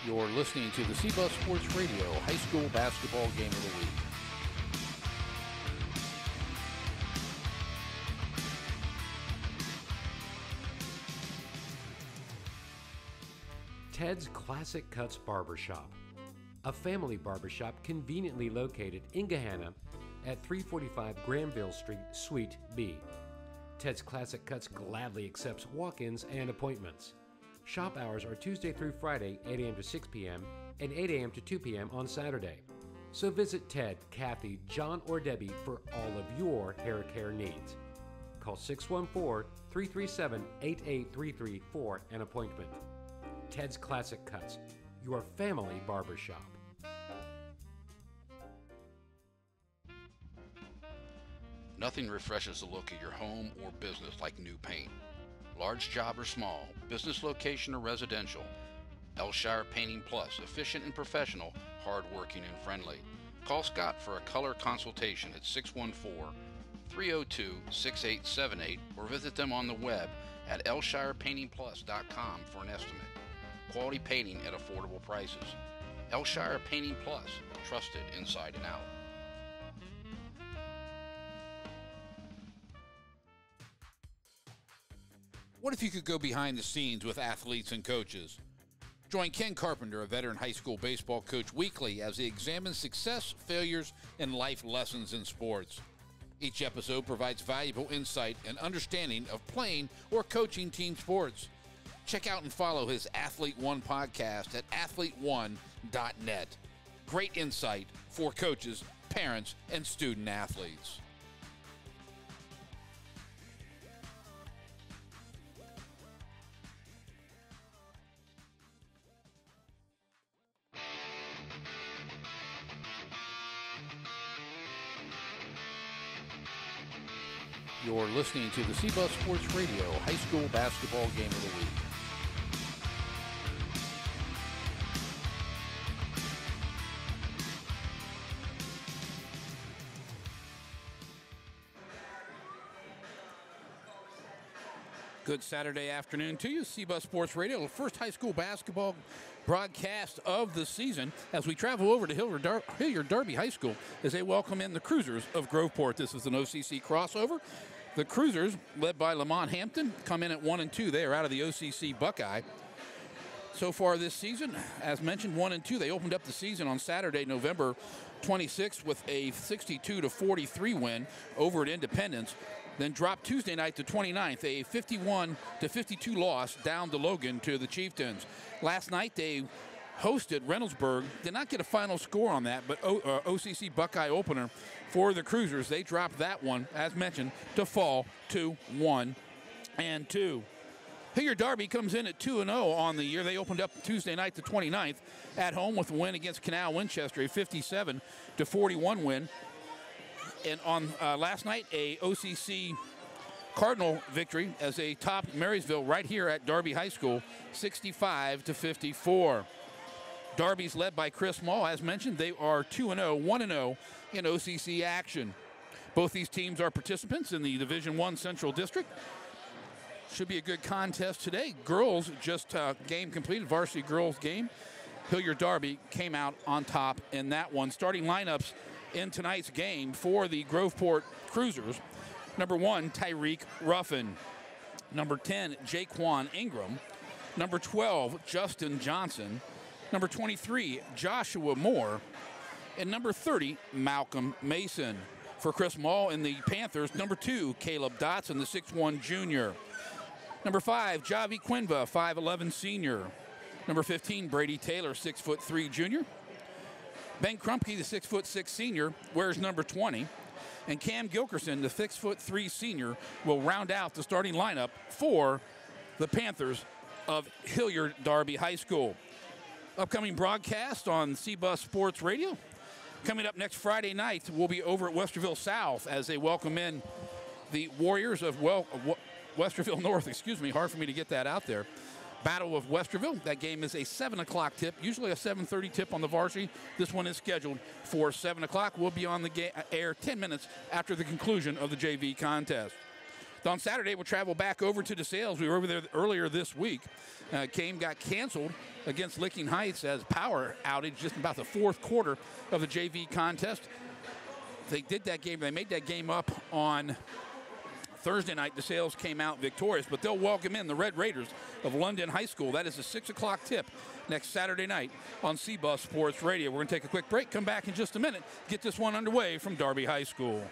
You're listening to the C-Bus Sports Radio High School Basketball Game of the Week. Ted's Classic Cuts Barbershop, a family barbershop conveniently located in Gahanna at 345 Granville Street, Suite B. Ted's Classic Cuts gladly accepts walk-ins and appointments. Shop hours are Tuesday through Friday, 8 a.m. to 6 p.m. and 8 a.m. to 2 p.m. on Saturday. So visit Ted, Kathy, John, or Debbie for all of your hair care needs. Call 614-337-8833 for an appointment. Ted's Classic Cuts, your family barbershop. Nothing refreshes the look of your home or business like new paint. Large job or small, business location or residential, Elshire Painting Plus, efficient and professional, hard-working and friendly. Call Scott for a color consultation at 614-302-6878 or visit them on the web at elshirepaintingplus.com for an estimate. Quality painting at affordable prices. Elshire Painting Plus, trusted inside and out. What if you could go behind the scenes with athletes and coaches? Join Ken Carpenter, a veteran high school baseball coach, weekly as he examines success, failures, and life lessons in sports. Each episode provides valuable insight and understanding of playing or coaching team sports. Check out and follow his Athlete One podcast at athleteone.net. Great insight for coaches, parents, and student athletes. You're listening to the C-Bus Sports Radio High School Basketball Game of the Week. Good Saturday afternoon to you, C-Bus Sports Radio, the first high school basketball broadcast of the season as we travel over to Hilliard Darby High School as they welcome in the Cruisers of Groveport. This is an OCC crossover. The Cruisers, led by Lamont Hampton, come in at 1-2. They are out of the OCC Buckeye. So far this season, as mentioned, 1-2. They opened up the season on Saturday, November 26th with a 62-43 win over at Independence. Then dropped Tuesday night to 29th, a 51-52 loss down to Logan to the Chieftains. Last night they hosted Reynoldsburg. Did not get a final score on that, but OCC Buckeye opener for the Cruisers. They dropped that one, as mentioned, to fall to 1-2. Hilliard Darby comes in at 2-0 on the year. They opened up Tuesday night the 29th at home with a win against Canal Winchester, a 57-41 win. And on last night, a OCC Cardinal victory as they topped Marysville right here at Darby High School, 65-54. Darby's led by Chris Mall. As mentioned, they are 2-0, 1-0 in OCC action. Both these teams are participants in the Division I Central District. Should be a good contest today. Girls just game completed, varsity girls game. Hilliard Darby came out on top in that one. Starting lineups in tonight's game for the Groveport Cruisers. Number 1, Tyreek Ruffin. Number 10, Jaquan Ingram. Number 12, Justin Johnson. Number 23, Joshua Moore. And number 30, Malcolm Mason. For Chris Mall in the Panthers, number 2, Caleb Dotson, the 6'1 junior. Number 5, Javi Quinva, 5'11 senior. Number 15, Brady Taylor, 6'3 junior. Ben Krumke, the 6'6 senior, wears number 20. And Cam Gilkerson, the 6'3 senior, will round out the starting lineup for the Panthers of Hilliard Darby High School. Upcoming broadcast on C-Bus Sports Radio. Coming up next Friday night, we'll be over at Westerville South as they welcome in the Warriors of Westerville North. Excuse me, hard for me to get that out there. Battle of Westerville. That game is a 7 o'clock tip, usually a 7:30 tip on the varsity. This one is scheduled for 7 o'clock. We'll be on the air 10 minutes after the conclusion of the JV contest. On Saturday, we'll travel back over to DeSales. We were over there earlier this week. Game got canceled against Licking Heights as power outage just about the fourth quarter of the JV contest. They did that game. They made that game up on Thursday night. DeSales came out victorious, but they'll welcome in the Red Raiders of London High School. That is a 6 o'clock tip next Saturday night on CBUS Sports Radio. We're going to take a quick break, come back in just a minute, get this one underway from Darby High School.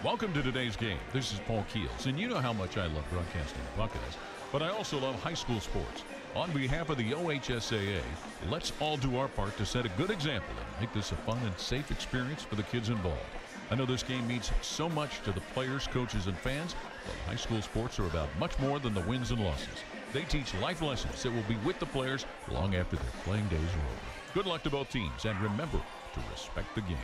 Welcome to today's game. This is Paul Keels, and you know how much I love broadcasting the Buckeyes, but I also love high school sports. On behalf of the OHSAA, let's all do our part to set a good example and make this a fun and safe experience for the kids involved. I know this game means so much to the players, coaches, and fans, but high school sports are about much more than the wins and losses. They teach life lessons that will be with the players long after their playing days are over. Good luck to both teams, and remember to respect the game.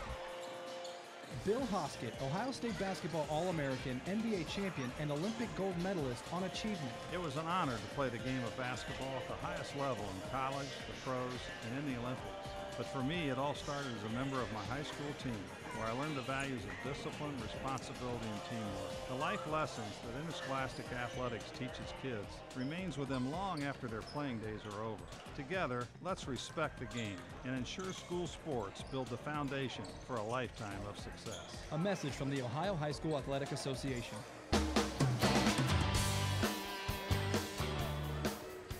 Bill Hoskett, Ohio State basketball All-American, NBA champion, and Olympic gold medalist on achievement. It was an honor to play the game of basketball at the highest level in college, the pros, and in the Olympics. But for me, it all started as a member of my high school team, where I learned the values of discipline, responsibility, and teamwork. The life lessons that interscholastic athletics teaches kids remains with them long after their playing days are over. Together, let's respect the game and ensure school sports build the foundation for a lifetime of success. A message from the Ohio High School Athletic Association.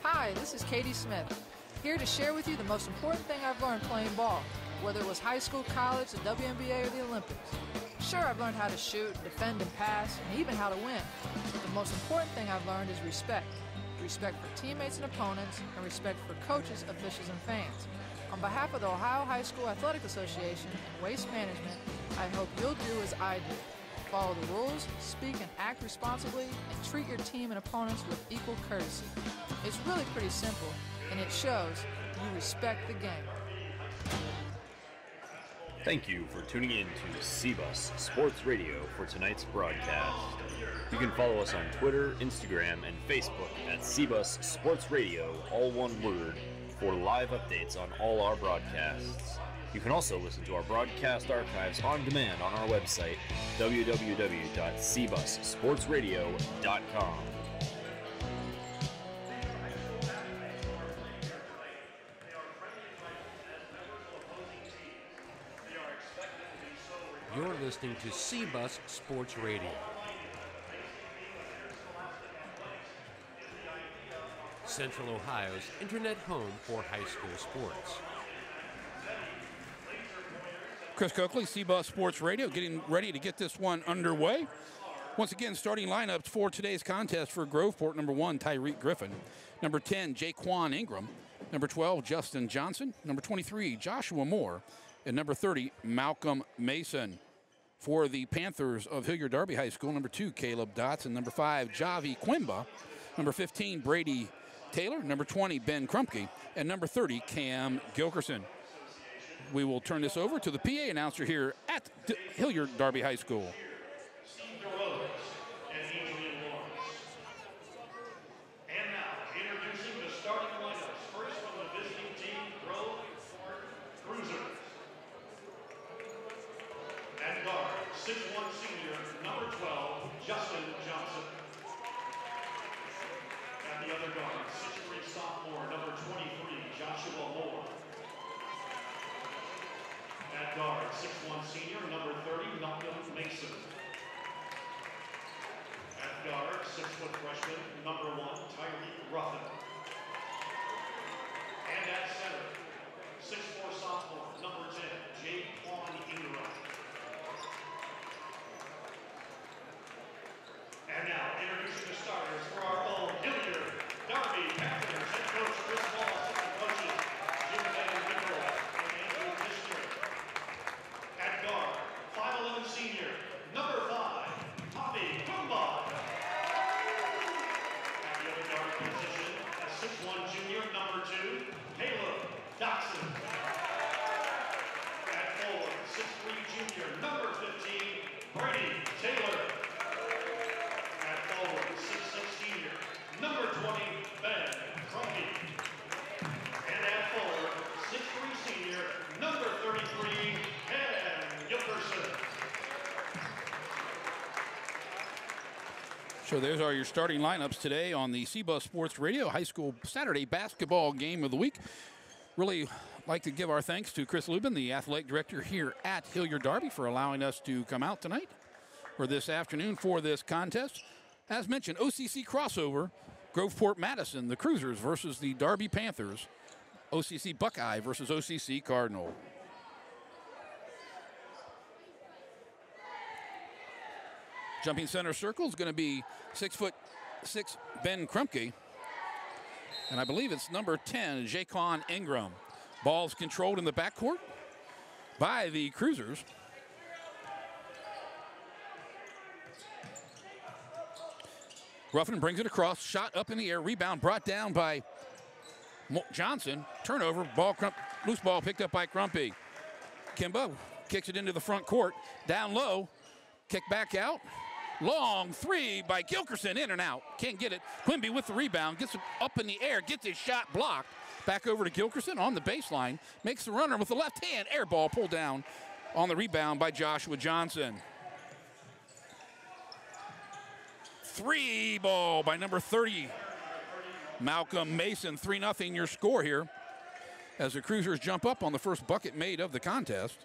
Hi, this is Katie Smith, here to share with you the most important thing I've learned playing ball, whether it was high school, college, the WNBA, or the Olympics. Sure, I've learned how to shoot, defend, and pass, and even how to win. But the most important thing I've learned is respect. Respect for teammates and opponents, and respect for coaches, officials, and fans. On behalf of the Ohio High School Athletic Association and Waste Management, I hope you'll do as I do. Follow the rules, speak and act responsibly, and treat your team and opponents with equal courtesy. It's really pretty simple, and it shows you respect the game. Thank you for tuning in to CBUS Sports Radio for tonight's broadcast. You can follow us on Twitter, Instagram, and Facebook at CBUS Sports Radio, all one word, for live updates on all our broadcasts. You can also listen to our broadcast archives on demand on our website, www.cbussportsradio.com. You're listening to CBUS Sports Radio. Central Ohio's internet home for high school sports. Chris Coakley, CBUS Sports Radio, getting ready to get this one underway. Once again, starting lineups for today's contest for Groveport: number 1, Tyreek Griffin; number 10, Jaquan Ingram; number 12, Justin Johnson; number 23, Joshua Moore; and number 30, Malcolm Mason. For the Panthers of Hilliard Darby High School, number 2, Caleb Dotson; number 5, Javi Quimba; number 15, Brady Taylor; number 20, Ben Krumke; and number 30, Cam Gilkerson. We will turn this over to the PA announcer here at Hilliard Darby High School. Guard, 6'1" senior, number 30, Malcolm Mason. At guard, 6-foot freshman, number 1, Tyreek Ruffin. And at center, 6'4" sophomore, number 10, Jaquan Ingram. And now, introducing the starters for our own Hilliard Darby Panthers. Head coach Chris Moss, and coaches Jim Van Nickel and Andrew District. So there's your starting lineups today on the CBUS Sports Radio High School Saturday Basketball Game of the Week. Really like to give our thanks to Chris Lubin, the athletic director here at Hilliard Darby, for allowing us to come out tonight or this afternoon for this contest. As mentioned, OCC crossover, Groveport Madison, the Cruisers versus the Darby Panthers, OCC Buckeye versus OCC Cardinal. Jumping center circle is going to be 6'6" Ben Krumke. And I believe it's number 10, Jaquan Ingram. Ball's controlled in the backcourt by the Cruisers. Ruffin brings it across, shot up in the air, rebound brought down by Johnson. Turnover, loose ball picked up by Krumpe. Kimba kicks it into the front court, down low, kick back out. Long three by Gilkerson, in and out. Can't get it. Quimby with the rebound, gets it up in the air, gets his shot blocked. Back over to Gilkerson on the baseline. Makes the runner with the left hand. Air ball pulled down on the rebound by Joshua Johnson. Three ball by number 30, Malcolm Mason. 3-0 your score here as the Cruisers jump up on the first bucket made of the contest.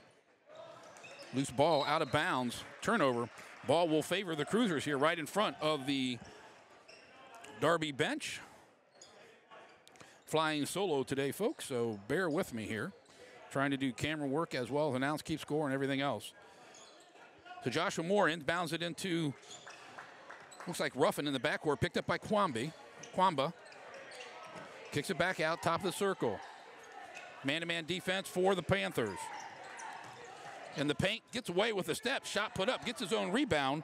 Loose ball out of bounds. Turnover. Ball will favor the Cruisers here right in front of the Darby bench. Flying solo today, folks, so bear with me here. Trying to do camera work as well as announce, keep score, and everything else. So Joshua Moore inbounds it into, looks like Ruffin in the backcourt, picked up by Kwamba. Kicks it back out, top of the circle. Man-to-man defense for the Panthers. In the paint, gets away with a step, shot put up, gets his own rebound.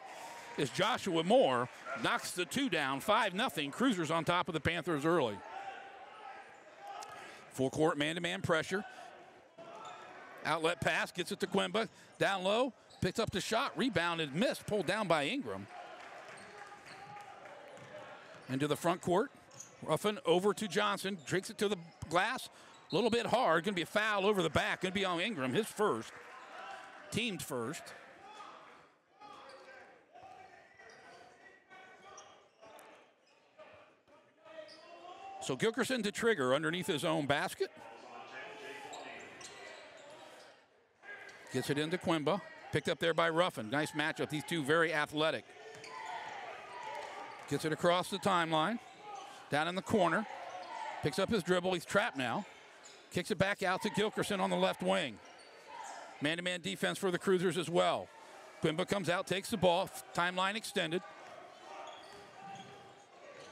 Is Joshua Moore, knocks the two down, 5-0. Cruisers on top of the Panthers early. Full court man-to-man pressure. Outlet pass, gets it to Quimba. Down low, picks up the shot, rebounded, missed, pulled down by Ingram. Into the front court. Ruffin over to Johnson, drinks it to the glass. A little bit hard, gonna be a foul over the back, gonna be on Ingram, his first. Team's first. So Gilkerson to trigger underneath his own basket. Gets it into Quimba. Picked up there by Ruffin. Nice matchup. These two very athletic. Gets it across the timeline. Down in the corner. Picks up his dribble. He's trapped now. Kicks it back out to Gilkerson on the left wing. Man-to-man defense for the Cruisers as well. Quimba comes out, takes the ball. Timeline extended.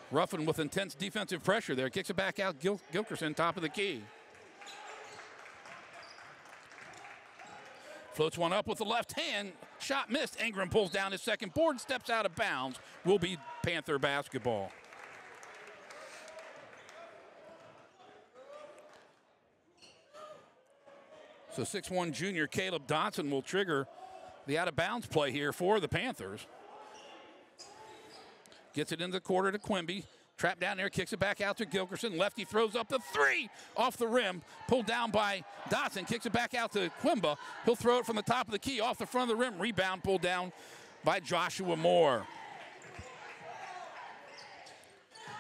Ruffin with intense defensive pressure there. Kicks it back out. Gilkerson, top of the key. Floats one up with the left hand. Shot missed. Ingram pulls down his second board, steps out of bounds. Will be Panther basketball. So 6'1" junior Caleb Dotson will trigger the out-of-bounds play here for the Panthers. Gets it into the quarter to Quimby. Trapped down there, kicks it back out to Gilkerson. Lefty throws up the three off the rim. Pulled down by Dotson. Kicks it back out to Quimba. He'll throw it from the top of the key off the front of the rim. Rebound pulled down by Joshua Moore.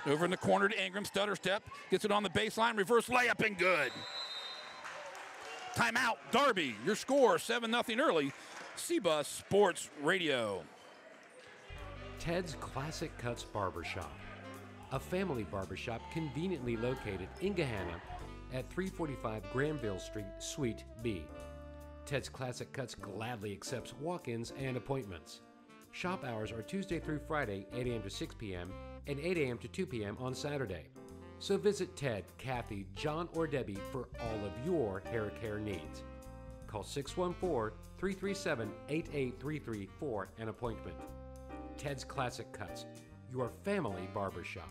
Over in the corner to Ingram. Stutter step. Gets it on the baseline. Reverse layup and good. Timeout, Darby. Your score, 7-0 early. CBUS Sports Radio. Ted's Classic Cuts Barbershop, a family barbershop conveniently located in Gahanna at 345 Granville Street, Suite B. Ted's Classic Cuts gladly accepts walk-ins and appointments. Shop hours are Tuesday through Friday, 8 a.m. to 6 p.m. and 8 a.m. to 2 p.m. on Saturday. So visit Ted, Kathy, John, or Debbie for all of your hair care needs. Call 614-337-8833 for an appointment. Ted's Classic Cuts, your family barbershop.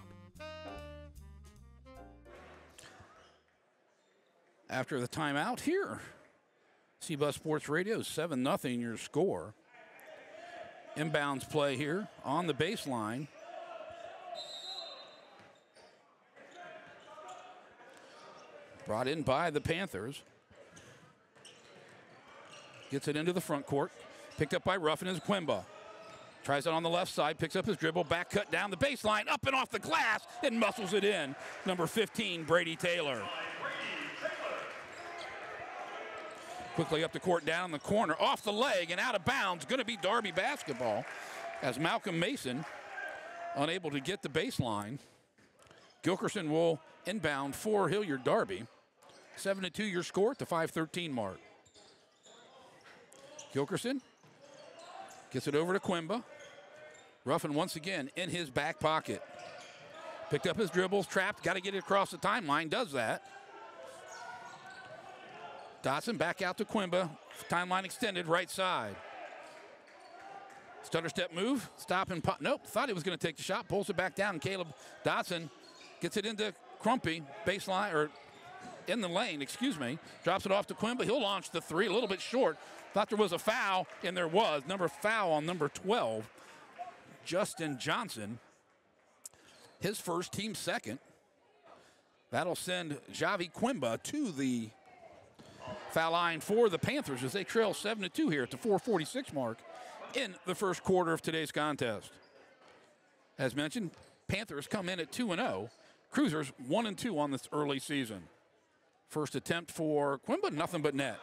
After the timeout here, CBUS Sports Radio, 7-0 your score. Inbounds play here on the baseline. Brought in by the Panthers. Gets it into the front court. Picked up by Ruffin as Quimba. Tries it on the left side, picks up his dribble, back cut down the baseline, up and off the glass, and muscles it in. Number 15, Brady Taylor. Quickly up the court, down in the corner, off the leg and out of bounds. Going to be Darby basketball as Malcolm Mason unable to get the baseline. Gilkerson will inbound for Hilliard Darby. 7-2 your score at the 5:13 mark. Gilkerson gets it over to Quimba. Ruffin once again in his back pocket. Picked up his dribbles, trapped, got to get it across the timeline, does that. Dotson back out to Quimba. Timeline extended, right side. Stutter step move, stop and pop. Nope, thought he was going to take the shot, pulls it back down. Caleb Dotson gets it into Crumpy, baseline, or in the lane, excuse me. Drops it off to Quimba. He'll launch the three, a little bit short. Thought there was a foul, and there was. Foul on number 12, Justin Johnson. His first, team second. That'll send Javi Quimba to the foul line for the Panthers as they trail 7-2 here at the 4:46 mark in the first quarter of today's contest. As mentioned, Panthers come in at 2-0. Cruisers 1-2 on this early season. First attempt for Quimba, nothing but net.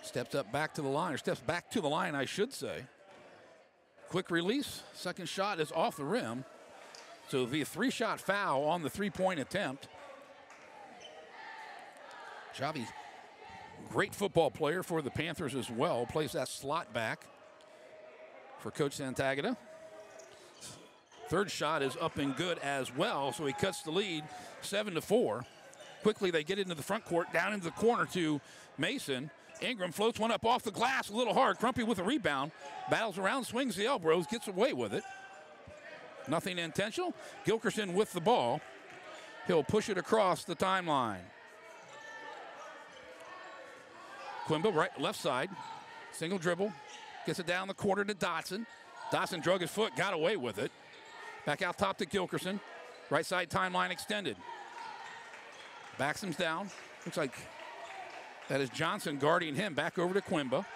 Steps up back to the line, or steps back to the line, I should say. Quick release, second shot is off the rim. So it'll be a three-shot foul on the three-point attempt. Javi, great football player for the Panthers as well. Plays that slot back for Coach Santagata. Third shot is up and good as well, so he cuts the lead 7-4. Quickly they get into the front court, down into the corner to Mason. Ingram floats one up off the glass, a little hard. Crumpy with a rebound, battles around, swings the elbows, gets away with it. Nothing intentional. Gilkerson with the ball. He'll push it across the timeline. Quimba, right, left side. Single dribble. Gets it down the quarter to Dotson. Dotson drug his foot, got away with it. Back out top to Gilkerson. Right side timeline extended. Backs him down. Looks like that is Johnson guarding him. Back over to Quimba.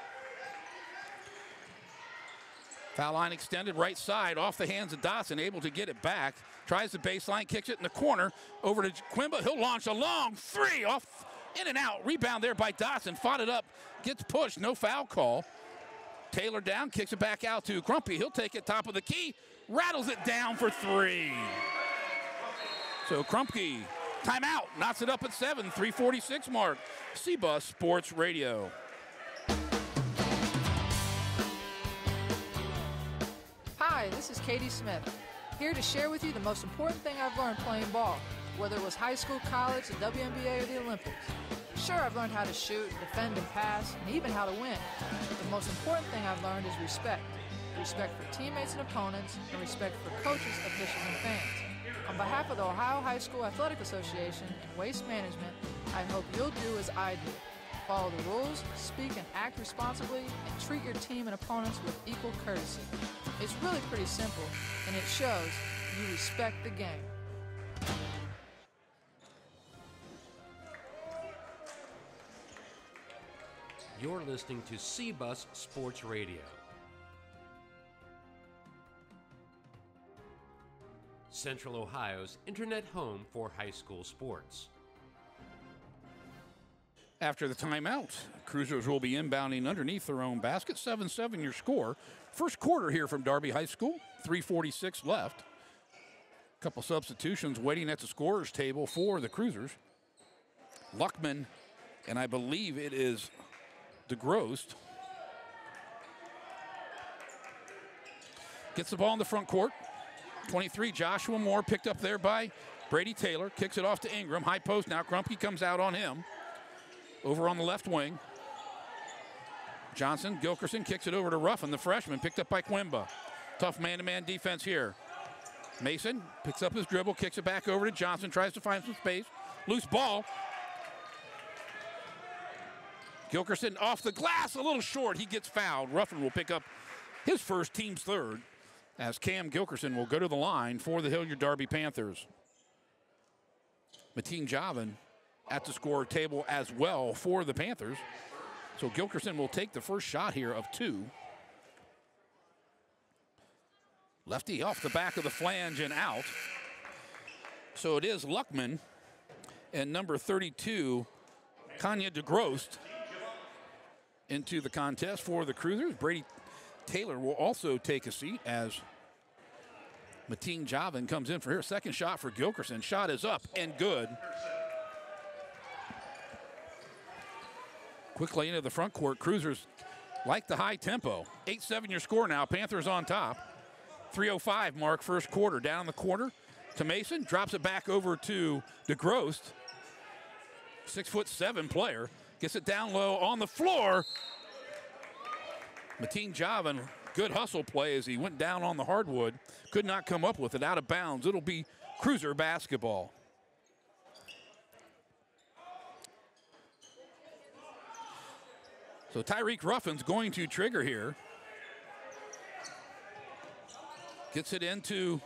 Foul line extended, right side, off the hands of Dotson, able to get it back. Tries the baseline, kicks it in the corner, over to Quimba. He'll launch a long three, off, in and out. Rebound there by Dotson, fought it up, gets pushed, no foul call. Taylor down, kicks it back out to Crumpy. He'll take it top of the key, rattles it down for three. So Crumpy, timeout, knocks it up at 7, 3:46 mark. CBUS Sports Radio. Hi, this is Katie Smith, here to share with you the most important thing I've learned playing ball, whether it was high school, college, the WNBA, or the Olympics. Sure, I've learned how to shoot, defend, and pass, and even how to win. But the most important thing I've learned is respect. Respect for teammates and opponents, and respect for coaches, officials, and fans. On behalf of the Ohio High School Athletic Association and Waste Management, I hope you'll do as I do. Follow the rules, speak and act responsibly, and treat your team and opponents with equal courtesy. It's really pretty simple, and it shows you respect the game. You're listening to CBUS Sports Radio. Central Ohio's internet home for high school sports. After the timeout, Cruisers will be inbounding underneath their own basket. 7-7 your score. First quarter here from Darby High School. 3:46 left. A couple substitutions waiting at the scorer's table for the Cruisers. Luckman, and I believe it is DeGrost. Gets the ball in the front court. 23, Joshua Moore, picked up there by Brady Taylor. Kicks it off to Ingram. High post now. Crumpy comes out on him. Over on the left wing. Johnson, Gilkerson kicks it over to Ruffin, the freshman, picked up by Quimba. Tough man-to-man defense here. Mason picks up his dribble, kicks it back over to Johnson, tries to find some space. Loose ball. Gilkerson off the glass, a little short. He gets fouled. Ruffin will pick up his first, team's third, as Cam Gilkerson will go to the line for the Hilliard Darby Panthers. Mateen Javin at the score table as well for the Panthers. So Gilkerson will take the first shot here of 2. Lefty off the back of the flange and out. So it is Luckman and number 32, Kanya DeGrost, into the contest for the Cruisers. Brady Taylor will also take a seat as Mateen Javin comes in for here. Second shot for Gilkerson. Shot is up and good. Quickly into the front court. Cruisers like the high tempo. 8-7 your score now. Panthers on top. 3:05 mark first quarter. Down the corner to Mason. Drops it back over to DeGrost. 6'7" player. Gets it down low on the floor. Mateen Javin, good hustle play as he went down on the hardwood. Could not come up with it. Out of bounds. It'll be Cruiser basketball. So Tyreek Ruffin's going to trigger here. Gets it into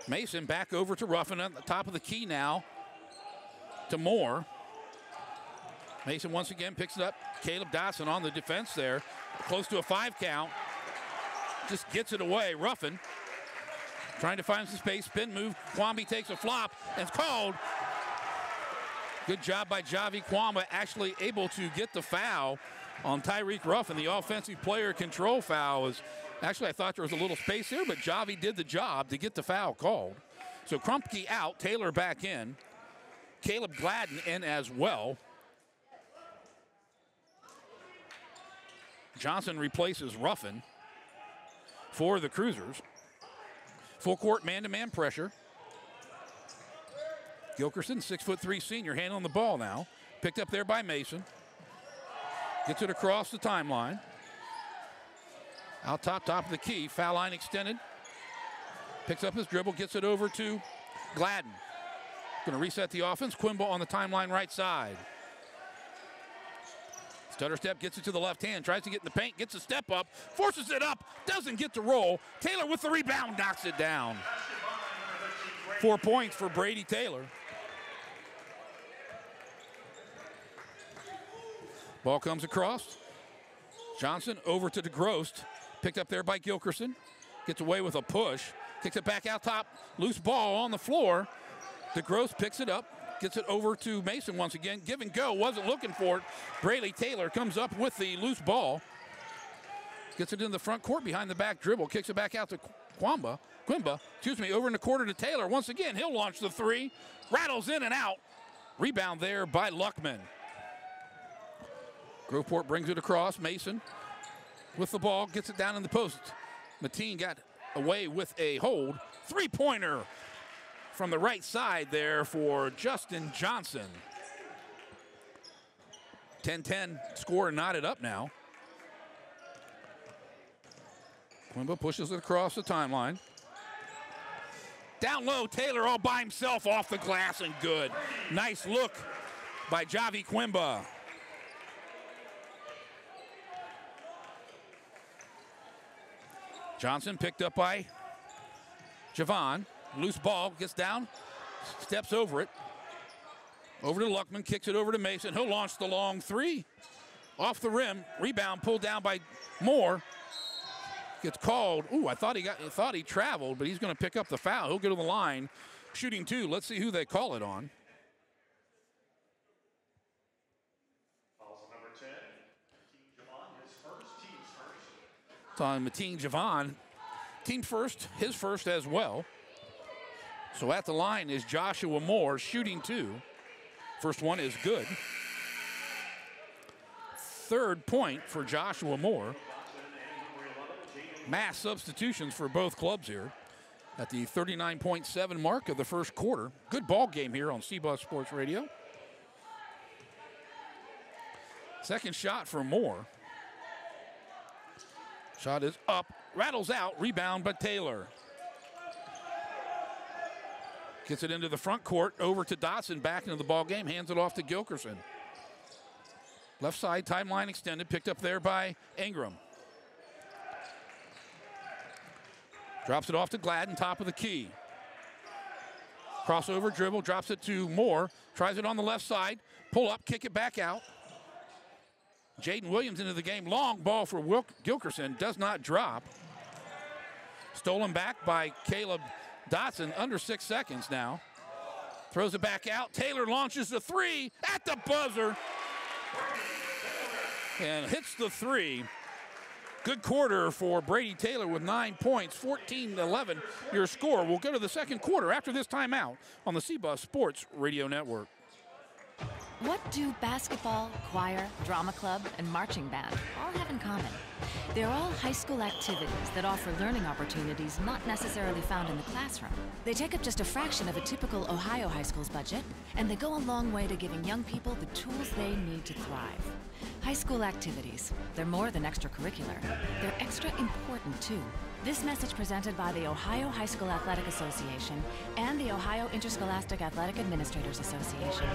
Mason, back over to Ruffin at the top of the key now to Moore. Mason once again picks it up. Caleb Dotson on the defense there. Close to a 5 count. Just gets it away. Ruffin trying to find some space. Spin move. Kwame takes a flop and it's called. Good job by Javi Kwame, actually able to get the foul on Tyreek Ruffin. The offensive player control foul is, actually I thought there was a little space there, but Javi did the job to get the foul called. So Crumpke out, Taylor back in. Caleb Gladden in as well. Johnson replaces Ruffin for the Cruisers. Full court man-to-man pressure. Gilkerson, 6'3" senior, handling the ball now. Picked up there by Mason. Gets it across the timeline. Out top of the key, foul line extended. Picks up his dribble, gets it over to Gladden. Going to reset the offense. Quimbo on the timeline right side. Stutter step, gets it to the left hand, tries to get in the paint, gets a step up, forces it up, doesn't get to roll. Taylor with the rebound, knocks it down. 4 points for Brady Taylor. Ball comes across. Johnson over to DeGrost. Picked up there by Gilkerson. Gets away with a push. Kicks it back out top. Loose ball on the floor. DeGrost picks it up. Gets it over to Mason once again. Give and go. Wasn't looking for it. Brady Taylor comes up with the loose ball. Gets it in the front court behind the back dribble. Kicks it back out to Quimba, over in the quarter to Taylor. Once again, he'll launch the 3. Rattles in and out. Rebound there by Luckman. Groveport brings it across. Mason with the ball, gets it down in the post. Mateen got away with a hold. 3-pointer from the right side there for Justin Johnson. 10-10 score knotted up now. Quimba pushes it across the timeline. Down low, Taylor all by himself off the glass and good. Nice look by Javi Quimba. Johnson picked up by Javon. Loose ball, gets down, steps over it. Over to Luckman, kicks it over to Mason. He'll launch the long 3. Off the rim, rebound pulled down by Moore. Gets called. Ooh, I thought he traveled, but he's going to pick up the foul. He'll go to the line. Shooting 2. Let's see who they call it on. Number 10, Javon, his first, team's first. It's on Mateen Javon. Team first, his first as well. So at the line is Joshua Moore, shooting 2. First one is good. Third point for Joshua Moore. Mass substitutions for both clubs here at the 39.7 mark of the first quarter. Good ball game here on CBUS Sports Radio. Second shot for Moore. Shot is up, rattles out, rebound by Taylor. Gets it into the front court, over to Dotson, back into the ball game, hands it off to Gilkerson. Left side, timeline extended, picked up there by Ingram. Drops it off to Gladden, top of the key. Crossover dribble, drops it to Moore, tries it on the left side, pull up, kick it back out. Jaden Williams into the game. Long ball for Gilkerson, does not drop. Stolen back by Caleb Dotson, under 6 seconds now. Throws it back out. Taylor launches the three at the buzzer and hits the three. Good quarter for Brady Taylor with 9 points, 14-11 your score. We'll go to the second quarter after this timeout on the CBUS Sports Radio Network. What do basketball, choir, drama club, and marching band all have in common? They're all high school activities that offer learning opportunities not necessarily found in the classroom. They take up just a fraction of a typical Ohio high school's budget, and they go a long way to giving young people the tools they need to thrive. High school activities, they're more than extracurricular. They're extra important, too. This message presented by the Ohio High School Athletic Association and the Ohio Interscholastic Athletic Administrators Association.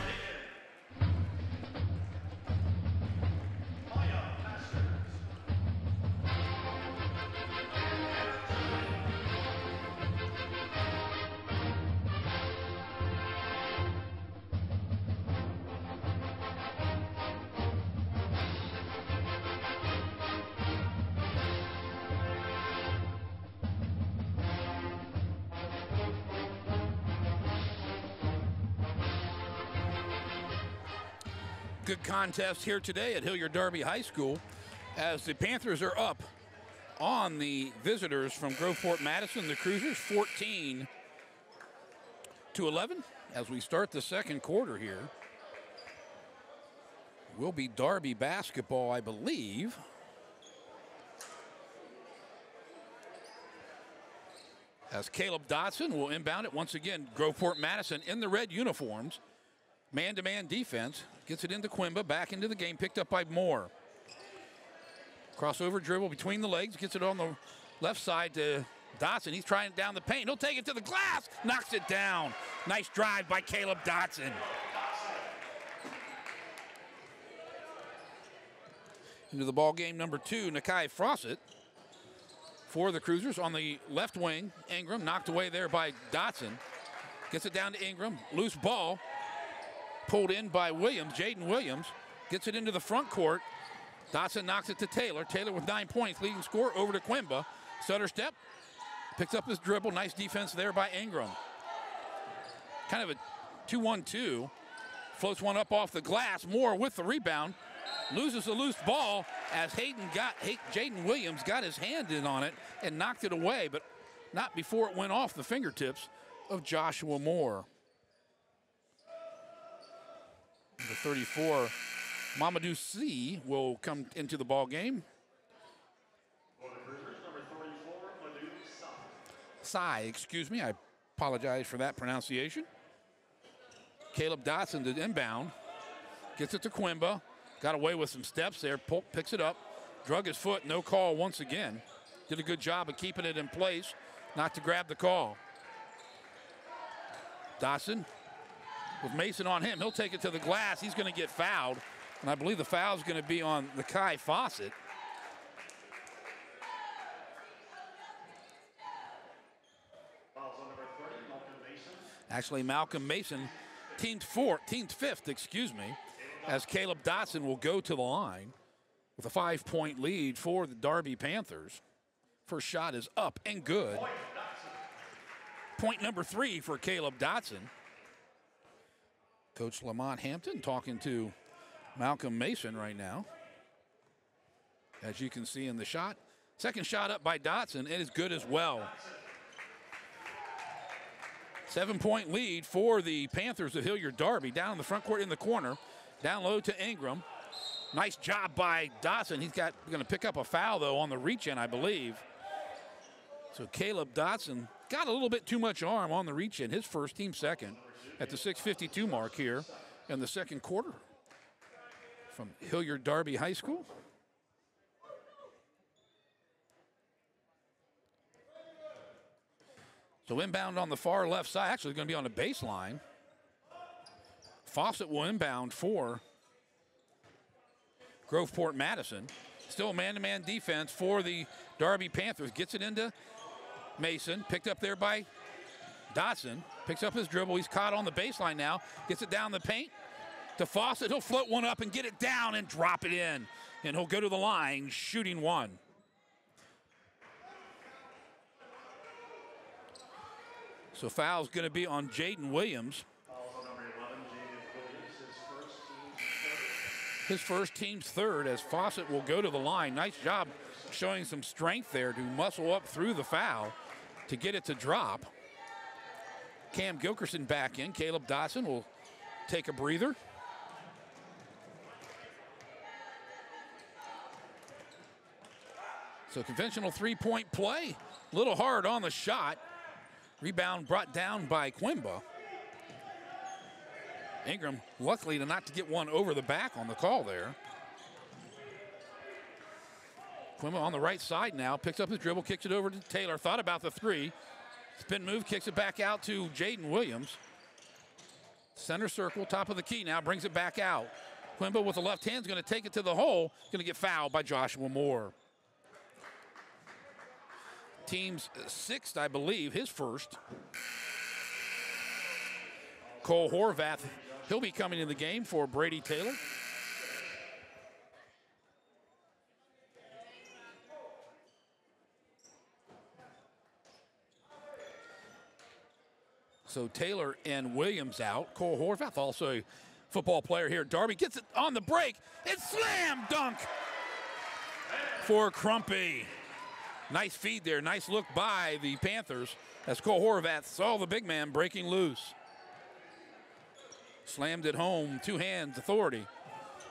Good contest here today at Hilliard Darby High School as the Panthers are up on the visitors from Groveport Madison, the Cruisers, 14-11 as we start the second quarter here. Will be Darby basketball, I believe. As Caleb Dotson will inbound it once again. Groveport Madison in the red uniforms. Man-to-man defense. Gets it into Quimba, back into the game, picked up by Moore. Crossover dribble between the legs, gets it on the left side to Dotson. He's trying it down the paint. He'll take it to the glass, knocks it down. Nice drive by Caleb Dotson. Into the ball game, number 2, Nakai Fawcett for the Cruisers on the left wing. Ingram knocked away there by Dotson. Gets it down to Ingram, loose ball. Pulled in by Williams. Jaden Williams gets it into the front court. Dotson knocks it to Taylor. Taylor with 9 points, leading scorer over to Quimba. Stutter step, picks up his dribble. Nice defense there by Ingram. Kind of a 2-1-2. Floats one up off the glass. Moore with the rebound. Loses a loose ball as Jaden Williams got his hand in on it and knocked it away, but not before it went off the fingertips of Joshua Moore. The 34, Mamadou C will come into the ball game. Sai, excuse me, I apologize for that pronunciation. Caleb Dotson to inbound, gets it to Quimba, got away with some steps there, picks it up, drug his foot, no call once again. Did a good job of keeping it in place, not to grab the call. Dotson with Mason on him, he'll take it to the glass. He's going to get fouled, and I believe the foul is going to be on Nakai Fawcett. Actually, Malcolm Mason, team's fifth, as Caleb Dotson will go to the line with a 5-point lead for the Darby Panthers. First shot is up and good. Point number 3 for Caleb Dotson. Coach Lamont Hampton talking to Malcolm Mason right now. As you can see in the shot. Second shot up by Dotson. It is good as well. 7-point lead for the Panthers of Hilliard Darby. Down in the front court in the corner. Down low to Ingram. Nice job by Dotson. He's going to pick up a foul, though, on the reach-in, I believe. So Caleb Dotson got a little bit too much arm on the reach-in. His first, team second, at the 6:52 mark here in the second quarter from Hilliard Darby High School. So inbound on the far left side, actually going to be on the baseline. Fawcett will inbound for Groveport Madison. Still man-to-man defense for the Darby Panthers. Gets it into Mason, picked up there by Dotson. Picks up his dribble. He's caught on the baseline now. Gets it down the paint to Fawcett. He'll float one up and get it down and drop it in. And he'll go to the line shooting one. So foul's going to be on Jaden Williams. His first, team's third, as Fawcett will go to the line. Nice job showing some strength there to muscle up through the foul to get it to drop. Cam Gilkerson back in. Caleb Dotson will take a breather. So conventional three-point play. A little hard on the shot. Rebound brought down by Quimba. Ingram, luckily not to get one over the back on the call there. Quimba on the right side now, picks up his dribble, kicks it over to Taylor. Thought about the three. Spin move, kicks it back out to Jaden Williams. Center circle, top of the key now, brings it back out. Quimba with the left hand is going to take it to the hole. Going to get fouled by Joshua Moore. Team's sixth, I believe, his first. Cole Horvath, he'll be coming in the game for Brady Taylor. So Taylor and Williams out. Cole Horvath, also a football player here. Darby gets it on the break. It's slam dunk for Crumpy. Nice feed there. Nice look by the Panthers as Cole Horvath saw the big man breaking loose. Slammed it home. Two hands authority.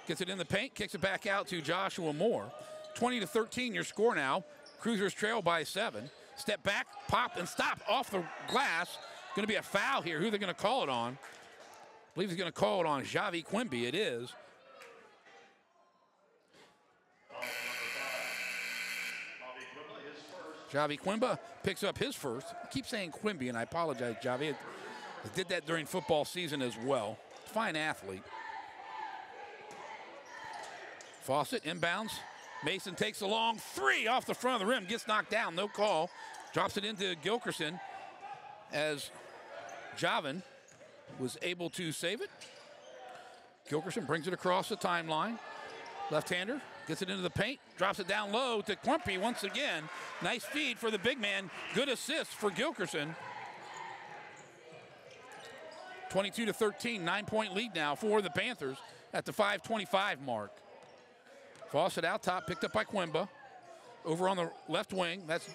Gets it in the paint. Kicks it back out to Joshua Moore. 20-13 your score now. Cruisers trail by 7. Step back, pop, and stop off the glass. Going to be a foul here. Who are they going to call it on? I believe he's going to call it on Javi Quimby. It is. Javi Quimba picks up his first. I keep saying Quimby, and I apologize, Javi. I did that during football season as well. Fine athlete. Fawcett inbounds. Mason takes a long three off the front of the rim. Gets knocked down. No call. Drops it into Gilkerson as Javin was able to save it. Gilkerson brings it across the timeline. Left-hander gets it into the paint, drops it down low to Quimby once again. Nice feed for the big man. Good assist for Gilkerson. 22-13, 9-point lead now for the Panthers at the 5:25 mark. Fawcett out top, picked up by Quimba. Over on the left wing, that's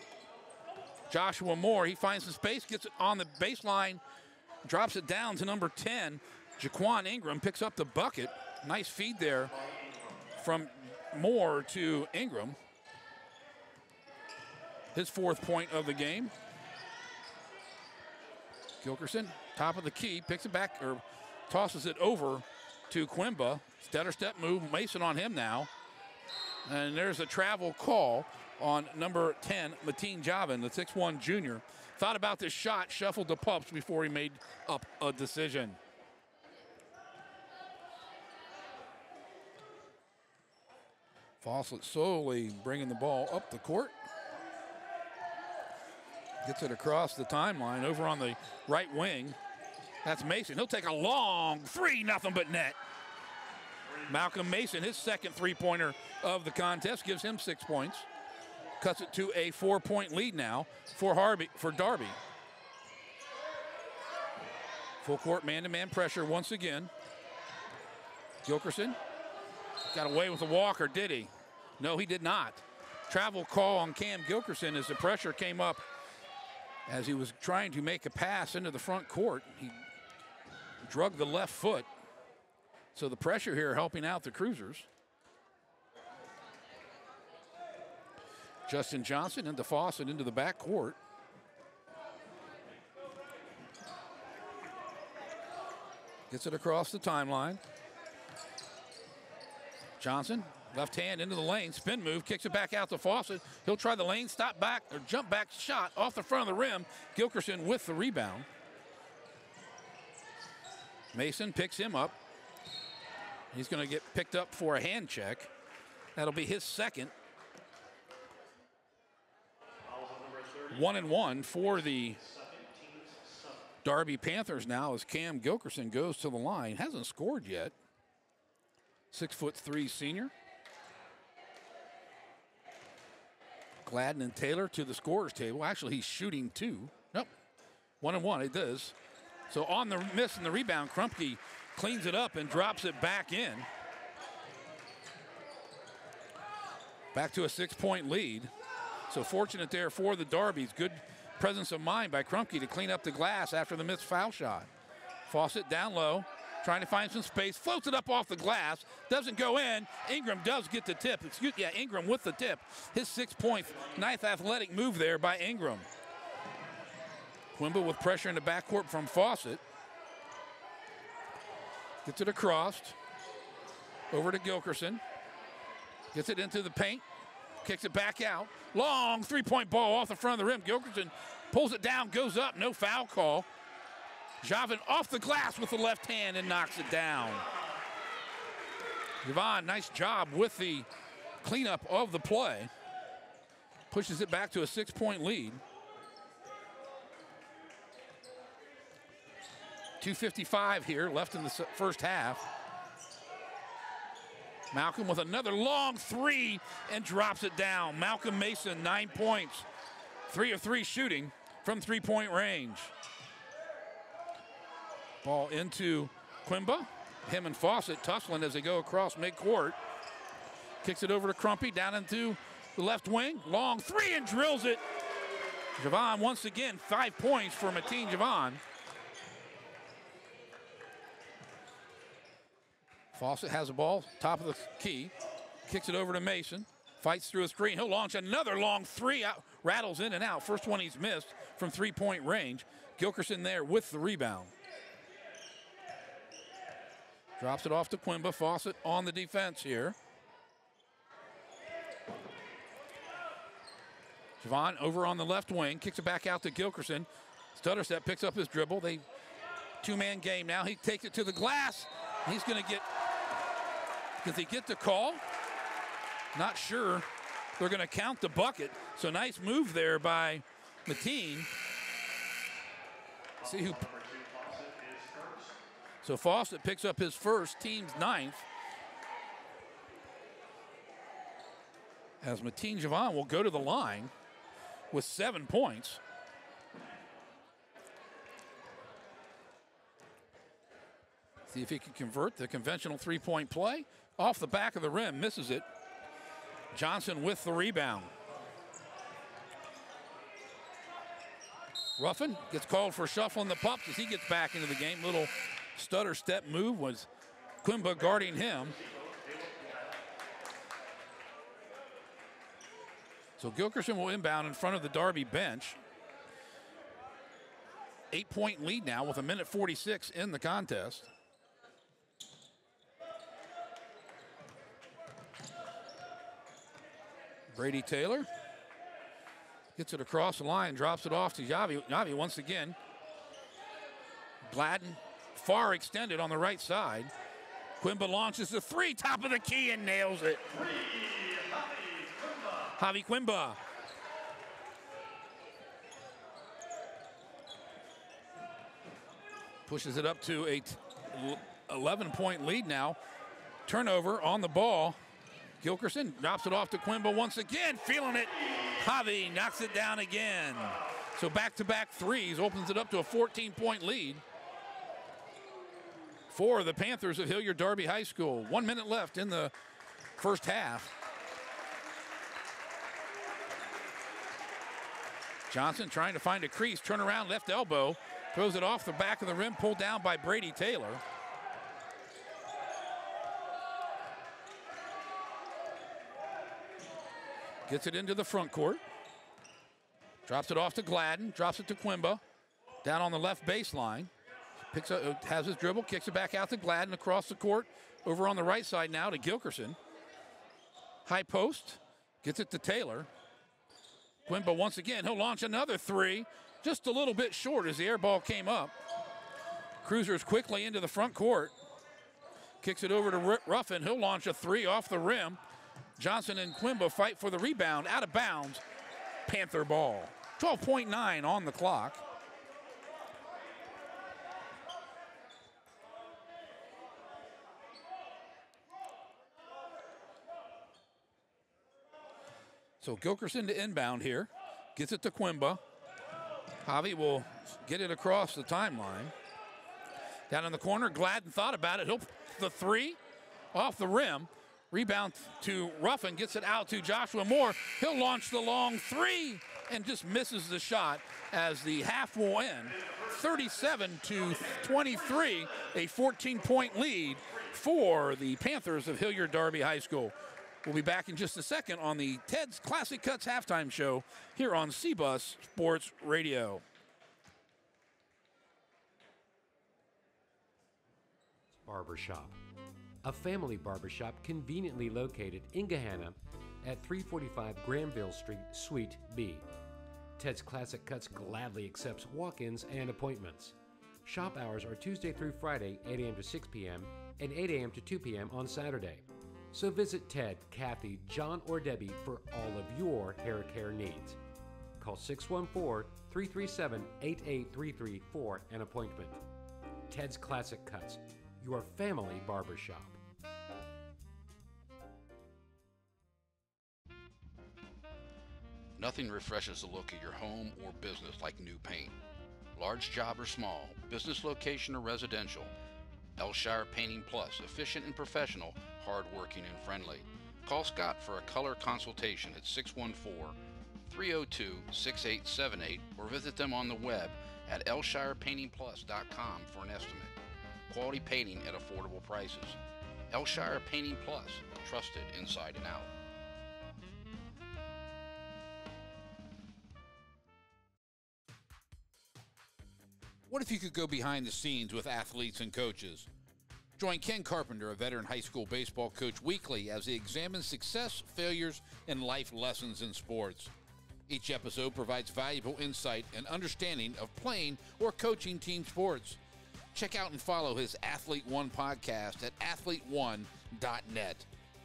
Joshua Moore. He finds the space, gets it on the baseline, drops it down to number 10. Jaquan Ingram picks up the bucket. Nice feed there from Moore to Ingram. His fourth point of the game. Gilkerson, top of the key, picks it back, or tosses it over to Quimba. Stutter step move, Mason on him now. And there's a travel call on number 10, Mateen Javin, the 6'1 junior. Thought about this shot, shuffled the pups before he made up a decision. Fawcett slowly bringing the ball up the court. Gets it across the timeline over on the right wing. That's Mason. He'll take a long three, nothing but net. Malcolm Mason, his second three-pointer of the contest, gives him 6 points. Cuts it to a 4-point lead now for Darby. Full court man-to-man pressure once again. Gilkerson got away with a walk, or did he? No, he did not. Travel call on Cam Gilkerson as the pressure came up as he was trying to make a pass into the front court. He drug the left foot. So the pressure here helping out the Cruisers. Justin Johnson into Fawcett into the back court. Gets it across the timeline. Johnson, left hand into the lane, spin move, kicks it back out to Fawcett. He'll try the lane, stop back, or jump back shot off the front of the rim. Gilkerson with the rebound. Mason picks him up. He's going to get picked up for a hand check. That'll be his second. 1-1 for the Darby Panthers now as Cam Gilkerson goes to the line. Hasn't scored yet. 6'3" senior. Gladden and Taylor to the scorer's table. Actually, he's shooting 2. Nope. 1-1. It does. So on the miss and the rebound, Krupke cleans it up and drops it back in. Back to a 6-point lead. So fortunate there for the Darbys. Good presence of mind by Krupke to clean up the glass after the missed foul shot. Fawcett down low, trying to find some space, floats it up off the glass, doesn't go in. Ingram does get the tip. Ingram with the tip. His 6-point, 9th athletic move there by Ingram. Quimba with pressure in the backcourt from Fawcett. Gets it across. Over to Gilkerson. Gets it into the paint. Kicks it back out. Long 3-point ball off the front of the rim. Gilkerson pulls it down, goes up, no foul call. Javin off the glass with the left hand and knocks it down. Javon, nice job with the cleanup of the play. Pushes it back to a 6-point lead. 2:55 here left in the first half. Malcolm with another long 3 and drops it down. Malcolm Mason, 9 points. 3 of 3 shooting from 3-point range. Ball into Quimba. Him and Fawcett tussling as they go across midcourt. Kicks it over to Krupke down into the left wing. Long 3 and drills it. Javon once again, 5 points for Mateen Javon. Fawcett has the ball, top of the key. Kicks it over to Mason. Fights through a screen. He'll launch another long 3. Rattles in and out. First one he's missed from 3-point range. Gilkerson there with the rebound. Drops it off to Quimba. Fawcett on the defense here. Javon over on the left wing. Kicks it back out to Gilkerson. Stutterstep picks up his dribble. They two-man game now. He takes it to the glass. He's going to get... Does he get the call? Not sure. They're going to count the bucket. So nice move there by Mateen. See who... So Fawcett picks up his first, team's 9th. As Mateen Javon will go to the line with 7 points. See if he can convert the conventional 3-point play. Off the back of the rim, misses it. Johnson with the rebound. Ruffin gets called for shuffling the pups as he gets back into the game. Little stutter step move was Quimba guarding him. So Gilkerson will inbound in front of the Darby bench. 8-point lead now with 1:46 in the contest. Brady Taylor gets it across the line, drops it off to Yavi. Yavi once again. Gladden far extended on the right side. Quimba launches the 3, top of the key, and nails it. Javi Quimba. Pushes it up to a 11-point lead now. Turnover on the ball. Gilkerson drops it off to Quimba once again, feeling it. Javi knocks it down again. So back-to-back 3s opens it up to a 14-point lead for the Panthers of Hilliard Darby High School. 1 minute left in the first half. Johnson trying to find a crease, turn around, left elbow, throws it off the back of the rim, pulled down by Brady Taylor. Gets it into the front court. Drops it off to Gladden. Drops it to Quimba. Down on the left baseline. Picks up, has his dribble. Kicks it back out to Gladden across the court. Over on the right side now to Gilkerson. High post. Gets it to Taylor. Quimba once again. He'll launch another 3. Just a little bit short as the air ball came up. Cruisers quickly into the front court. Kicks it over to Ruffin. He'll launch a 3 off the rim. Johnson and Quimba fight for the rebound, out of bounds. Panther ball. 12.9 on the clock. So Gilkerson to inbound here. Gets it to Quimba. Javi will get it across the timeline. Down in the corner, Gladden thought about it. The three off the rim. Rebound to Ruffin, gets it out to Joshua Moore. He'll launch the long three and just misses the shot as the half will end. 37-23, a 14-point lead for the Panthers of Hilliard Darby High School. We'll be back in just a second on the Ted's Classic Cuts halftime show here on CBUS Sports Radio. Barbershop. A family barbershop conveniently located in Gahanna at 345 Granville Street, Suite B. Ted's Classic Cuts gladly accepts walk-ins and appointments. Shop hours are Tuesday through Friday, 8 a.m. to 6 p.m. and 8 a.m. to 2 p.m. on Saturday. So visit Ted, Kathy, John, or Debbie for all of your hair care needs. Call 614-337-8833 for an appointment. Ted's Classic Cuts, your family barbershop. Nothing refreshes the look of your home or business like new paint. Large job or small, business location or residential, Elshire Painting Plus, efficient and professional, hard-working and friendly. Call Scott for a color consultation at 614-302-6878 or visit them on the web at elshirepaintingplus.com for an estimate. Quality painting at affordable prices. Elshire Painting Plus, trusted inside and out. What if you could go behind the scenes with athletes and coaches? Join Ken Carpenter, a veteran high school baseball coach, weekly as he examines success, failures, and life lessons in sports. Each episode provides valuable insight and understanding of playing or coaching team sports. Check out and follow his Athlete One podcast at athleteone.net.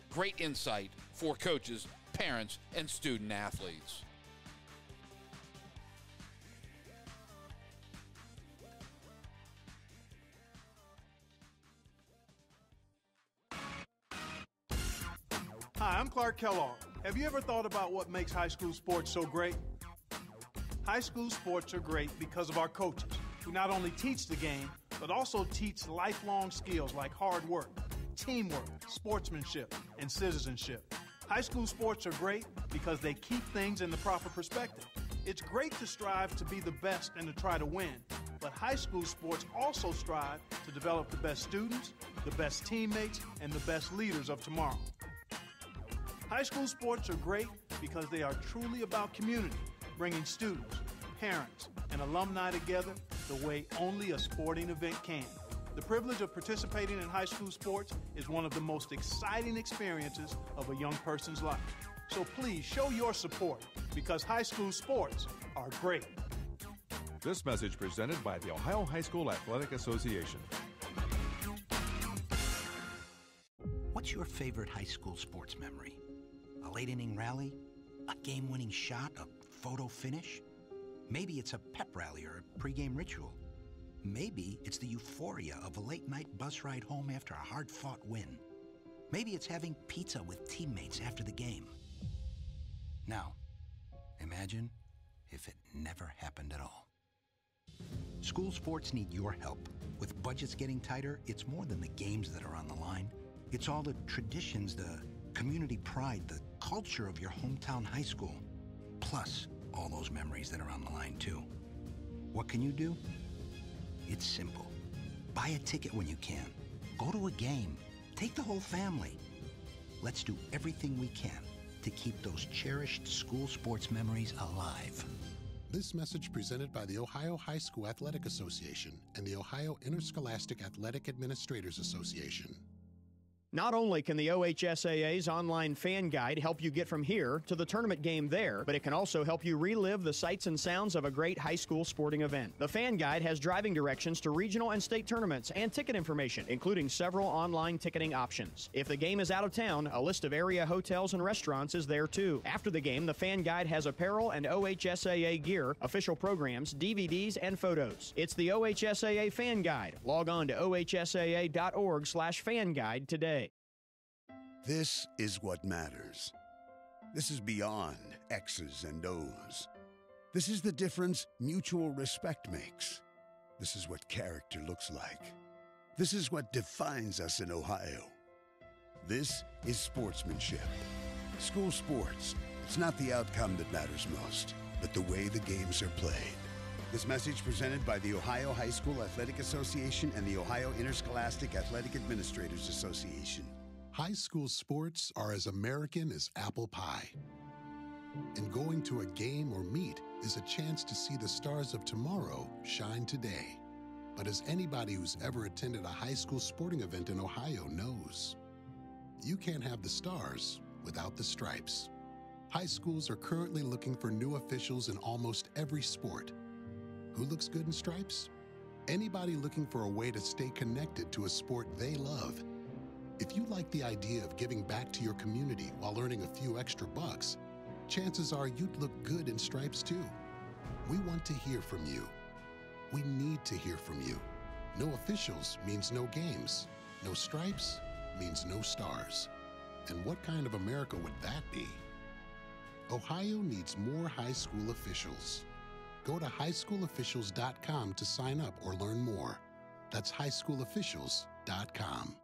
Great insight for coaches, parents, and student athletes. Hi, I'm Clark Kellogg. Have you ever thought about what makes high school sports so great? High school sports are great because of our coaches, who not only teach the game, but also teach lifelong skills like hard work, teamwork, sportsmanship, and citizenship. High school sports are great because they keep things in the proper perspective. It's great to strive to be the best and to try to win, but high school sports also strive to develop the best students, the best teammates, and the best leaders of tomorrow. High school sports are great because they are truly about community, bringing students, parents, and alumni together the way only a sporting event can. The privilege of participating in high school sports is one of the most exciting experiences of a young person's life. So please show your support because high school sports are great. This message presented by the Ohio High School Athletic Association. What's your favorite high school sports memory? A late-inning rally? A game-winning shot? A photo finish? Maybe it's a pep rally or a pregame ritual. Maybe it's the euphoria of a late-night bus ride home after a hard-fought win. Maybe it's having pizza with teammates after the game. Now, imagine if it never happened at all. School sports need your help. With budgets getting tighter, it's more than the games that are on the line. It's all the traditions, the community pride, the culture of your hometown high school, plus all those memories that are on the line too. What can you do? It's simple. Buy a ticket when you can. Go to a game. Take the whole family. Let's do everything we can to keep those cherished school sports memories alive. This message presented by the Ohio High School Athletic Association and the Ohio Interscholastic Athletic Administrators Association. Not only can the OHSAA's online fan guide help you get from here to the tournament game there, but it can also help you relive the sights and sounds of a great high school sporting event. The fan guide has driving directions to regional and state tournaments and ticket information, including several online ticketing options. If the game is out of town, a list of area hotels and restaurants is there too. After the game, the fan guide has apparel and OHSAA gear, official programs, DVDs, and photos. It's the OHSAA fan guide. Log on to ohsaa.org/fan guide today. This is what matters. This is beyond X's and O's. This is the difference mutual respect makes. This is what character looks like. This is what defines us in Ohio. This is sportsmanship. School sports, it's not the outcome that matters most, but the way the games are played. This message presented by the Ohio High School Athletic Association and the Ohio Interscholastic Athletic Administrators Association. High school sports are as American as apple pie. And going to a game or meet is a chance to see the stars of tomorrow shine today. But as anybody who's ever attended a high school sporting event in Ohio knows, you can't have the stars without the stripes. High schools are currently looking for new officials in almost every sport. Who looks good in stripes? Anybody looking for a way to stay connected to a sport they love. If you like the idea of giving back to your community while earning a few extra bucks, chances are you'd look good in stripes too. We want to hear from you. We need to hear from you. No officials means no games. No stripes means no stars. And what kind of America would that be? Ohio needs more high school officials. Go to highschoolofficials.com to sign up or learn more. That's highschoolofficials.com.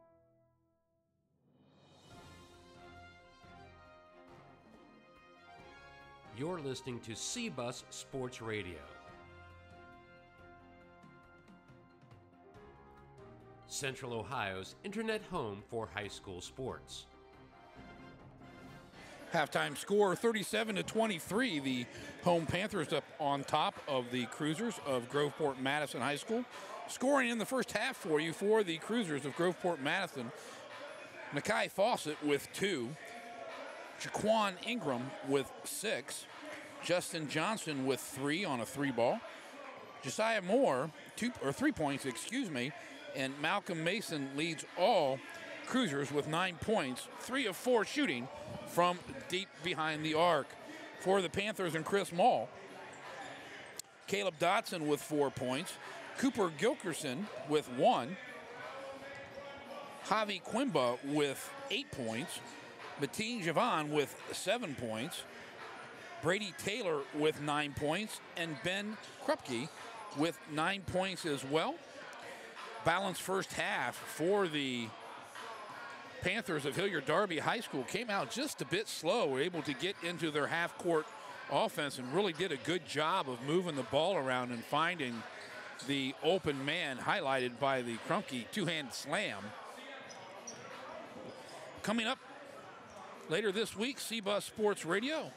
You're listening to C-Bus Sports Radio. Central Ohio's internet home for high school sports. Halftime score 37-23. The home Panthers up on top of the Cruisers of Groveport Madison High School. Scoring in the first half for you for the Cruisers of Groveport Madison. Nakai Fawcett with 2. Jaquan Ingram with 6. Justin Johnson with 3 on a 3-ball. Josiah Moore, 3 points, and Malcolm Mason leads all Cruisers with 9 points, 3 of 4 shooting from deep behind the arc. For the Panthers and Chris Mall, Caleb Dotson with 4 points, Cooper Gilkerson with 1, Javi Quimba with 8 points, Mateen Javon with 7 points, Brady Taylor with 9 points, and Ben Krupke with 9 points as well. Balanced first half for the Panthers of Hilliard Darby High School. Came out just a bit slow, were able to get into their half-court offense and really did a good job of moving the ball around and finding the open man, highlighted by the Krupke two-hand slam. Coming up later this week, C-Bus Sports Radio.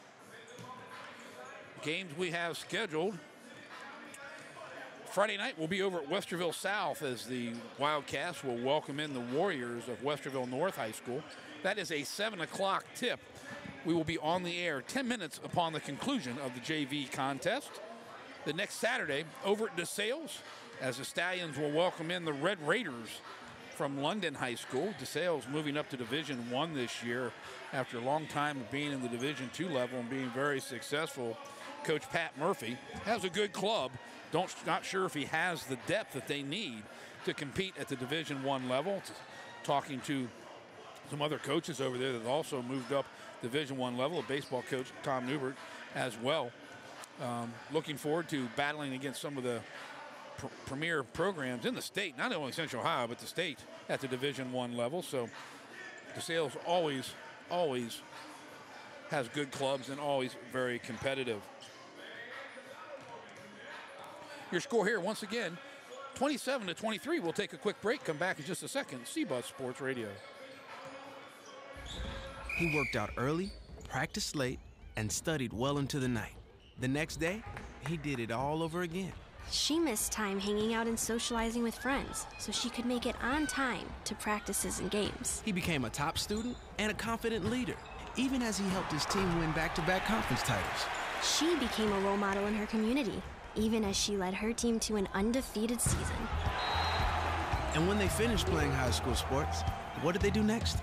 Games we have scheduled. Friday night we'll be over at Westerville South as the Wildcats will welcome in the Warriors of Westerville North High School. That is a 7 o'clock tip. We will be on the air 10 minutes upon the conclusion of the JV contest. The next Saturday over at DeSales as the Stallions will welcome in the Red Raiders from London High School. DeSales moving up to Division I this year after a long time of being in the Division II level and being very successful. Coach Pat Murphy has a good club. Not sure if he has the depth that they need to compete at the Division I level. Talking to some other coaches over there that also moved up Division I level, a baseball coach, Tom Newbert, as well. Looking forward to battling against some of the premier programs in the state, not only Central Ohio, but the state at the Division I level. So DeSales always has good clubs and always very competitive. Your score here, once again, 27-23. We'll take a quick break, come back in just a second. C-Bus Sports Radio. He worked out early, practiced late, and studied well into the night. The next day, he did it all over again. She missed time hanging out and socializing with friends so she could make it on time to practices and games. He became a top student and a confident leader, even as he helped his team win back-to-back conference titles. She became a role model in her community, even as she led her team to an undefeated season. And when they finished playing high school sports, what did they do next?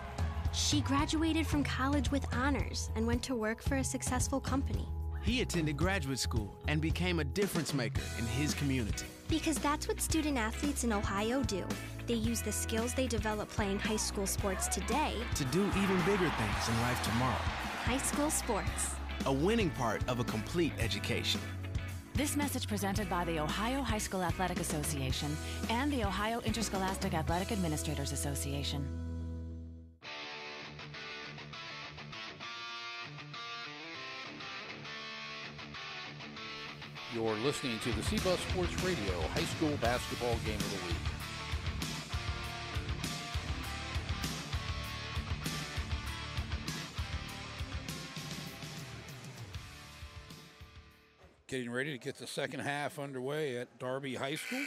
She graduated from college with honors and went to work for a successful company. He attended graduate school and became a difference maker in his community. Because that's what student athletes in Ohio do. They use the skills they develop playing high school sports today to do even bigger things in life tomorrow. high school sports. A winning part of a complete education. This message presented by the Ohio High School Athletic Association and the Ohio Interscholastic Athletic Administrators Association. You're listening to the CBUS Sports Radio High School Basketball Game of the Week. Getting ready to get the second half underway at Darby High School.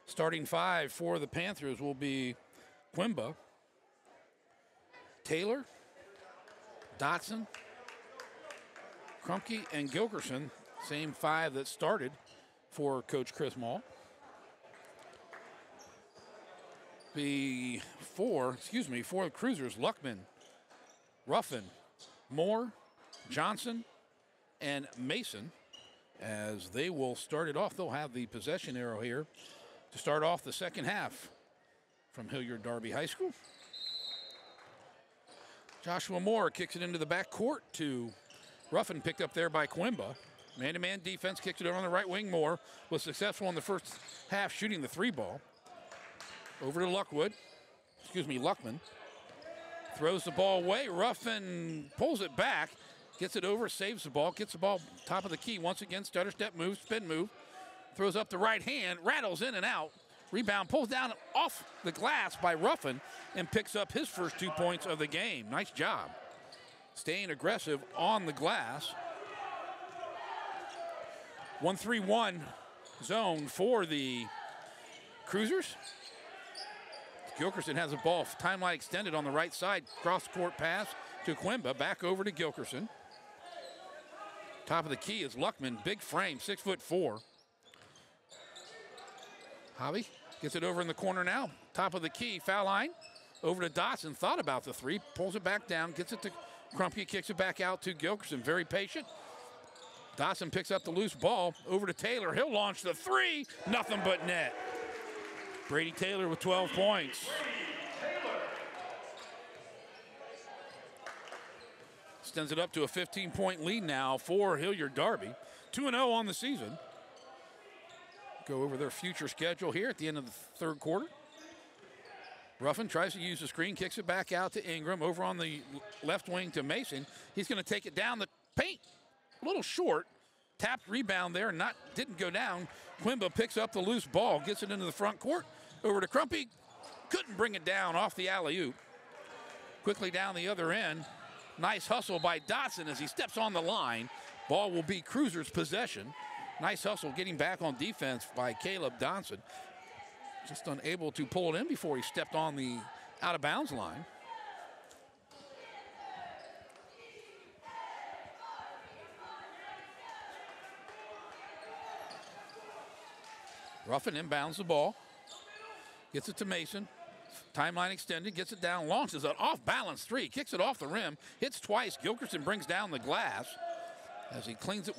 Starting five for the Panthers will be Quimba, Taylor, Dotson, Krumke, and Gilkerson. Same five that started for Coach Chris Mall. For the Cruisers, Luckman, Ruffin, Moore, Johnson, and Mason. As they will start it off, they'll have the possession arrow here to start off the second half from Hilliard Darby High School. Joshua Moore kicks it into the back court to Ruffin, picked up there by Quimba. Man-to-man defense, kicks it over on the right wing. Moore was successful in the first half shooting the three ball. Over to Luckman. Throws the ball away. Ruffin pulls it back. Gets it over, saves the ball, gets the ball top of the key. Once again, stutter step move, spin move. Throws up the right hand, rattles in and out. Rebound, pulls down off the glass by Ruffin and picks up his first 2 points of the game. Nice job. Staying aggressive on the glass. 1-3-1 zone for the Cruisers. Gilkerson has the ball, timeline extended on the right side. Cross-court pass to Quimba, back over to Gilkerson. Top of the key is Luckman, big frame, 6'4". Javi gets it over in the corner now. Top of the key, foul line. Over to Dotson, thought about the three, pulls it back down, gets it to Krumke, kicks it back out to Gilkerson, very patient. Dotson picks up the loose ball, over to Taylor. He'll launch the three, nothing but net. Brady Taylor with 12 points. Extends it up to a 15-point lead now for Hilliard Darby. 2-0 on the season. Go over their future schedule here at the end of the third quarter. Ruffin tries to use the screen, kicks it back out to Ingram. Over on the left wing to Mason. He's going to take it down the paint. A little short. Tapped rebound there, didn't go down. Quimba picks up the loose ball, gets it into the front court. Over to Krumke. Couldn't bring it down off the alley-oop. Quickly down the other end. Nice hustle by Dotson as he steps on the line. Ball will be Cruisers' possession. Nice hustle getting back on defense by Caleb Dotson. Just unable to pull it in before he stepped on the out-of-bounds line. Ruffin inbounds the ball. Gets it to Mason. Timeline extended, gets it down, launches an off-balance three, kicks it off the rim, hits twice. Gilkerson brings down the glass as he cleans it.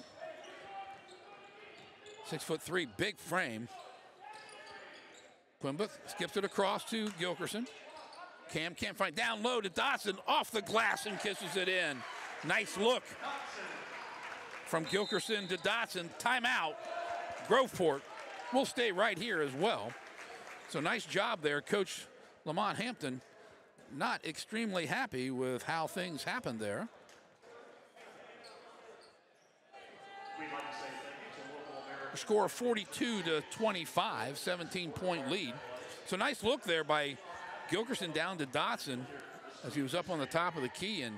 6'3", big frame. Quimba skips it across to Gilkerson. Cam can't find, down low to Dotson, off the glass and kisses it in. Nice look from Gilkerson to Dotson. Timeout. Groveport will stay right here as well. So nice job there, Coach Lamont Hampton. Not extremely happy with how things happened there. A score of 42-25, 17-point lead. So nice look there by Gilkerson down to Dotson as he was up on the top of the key and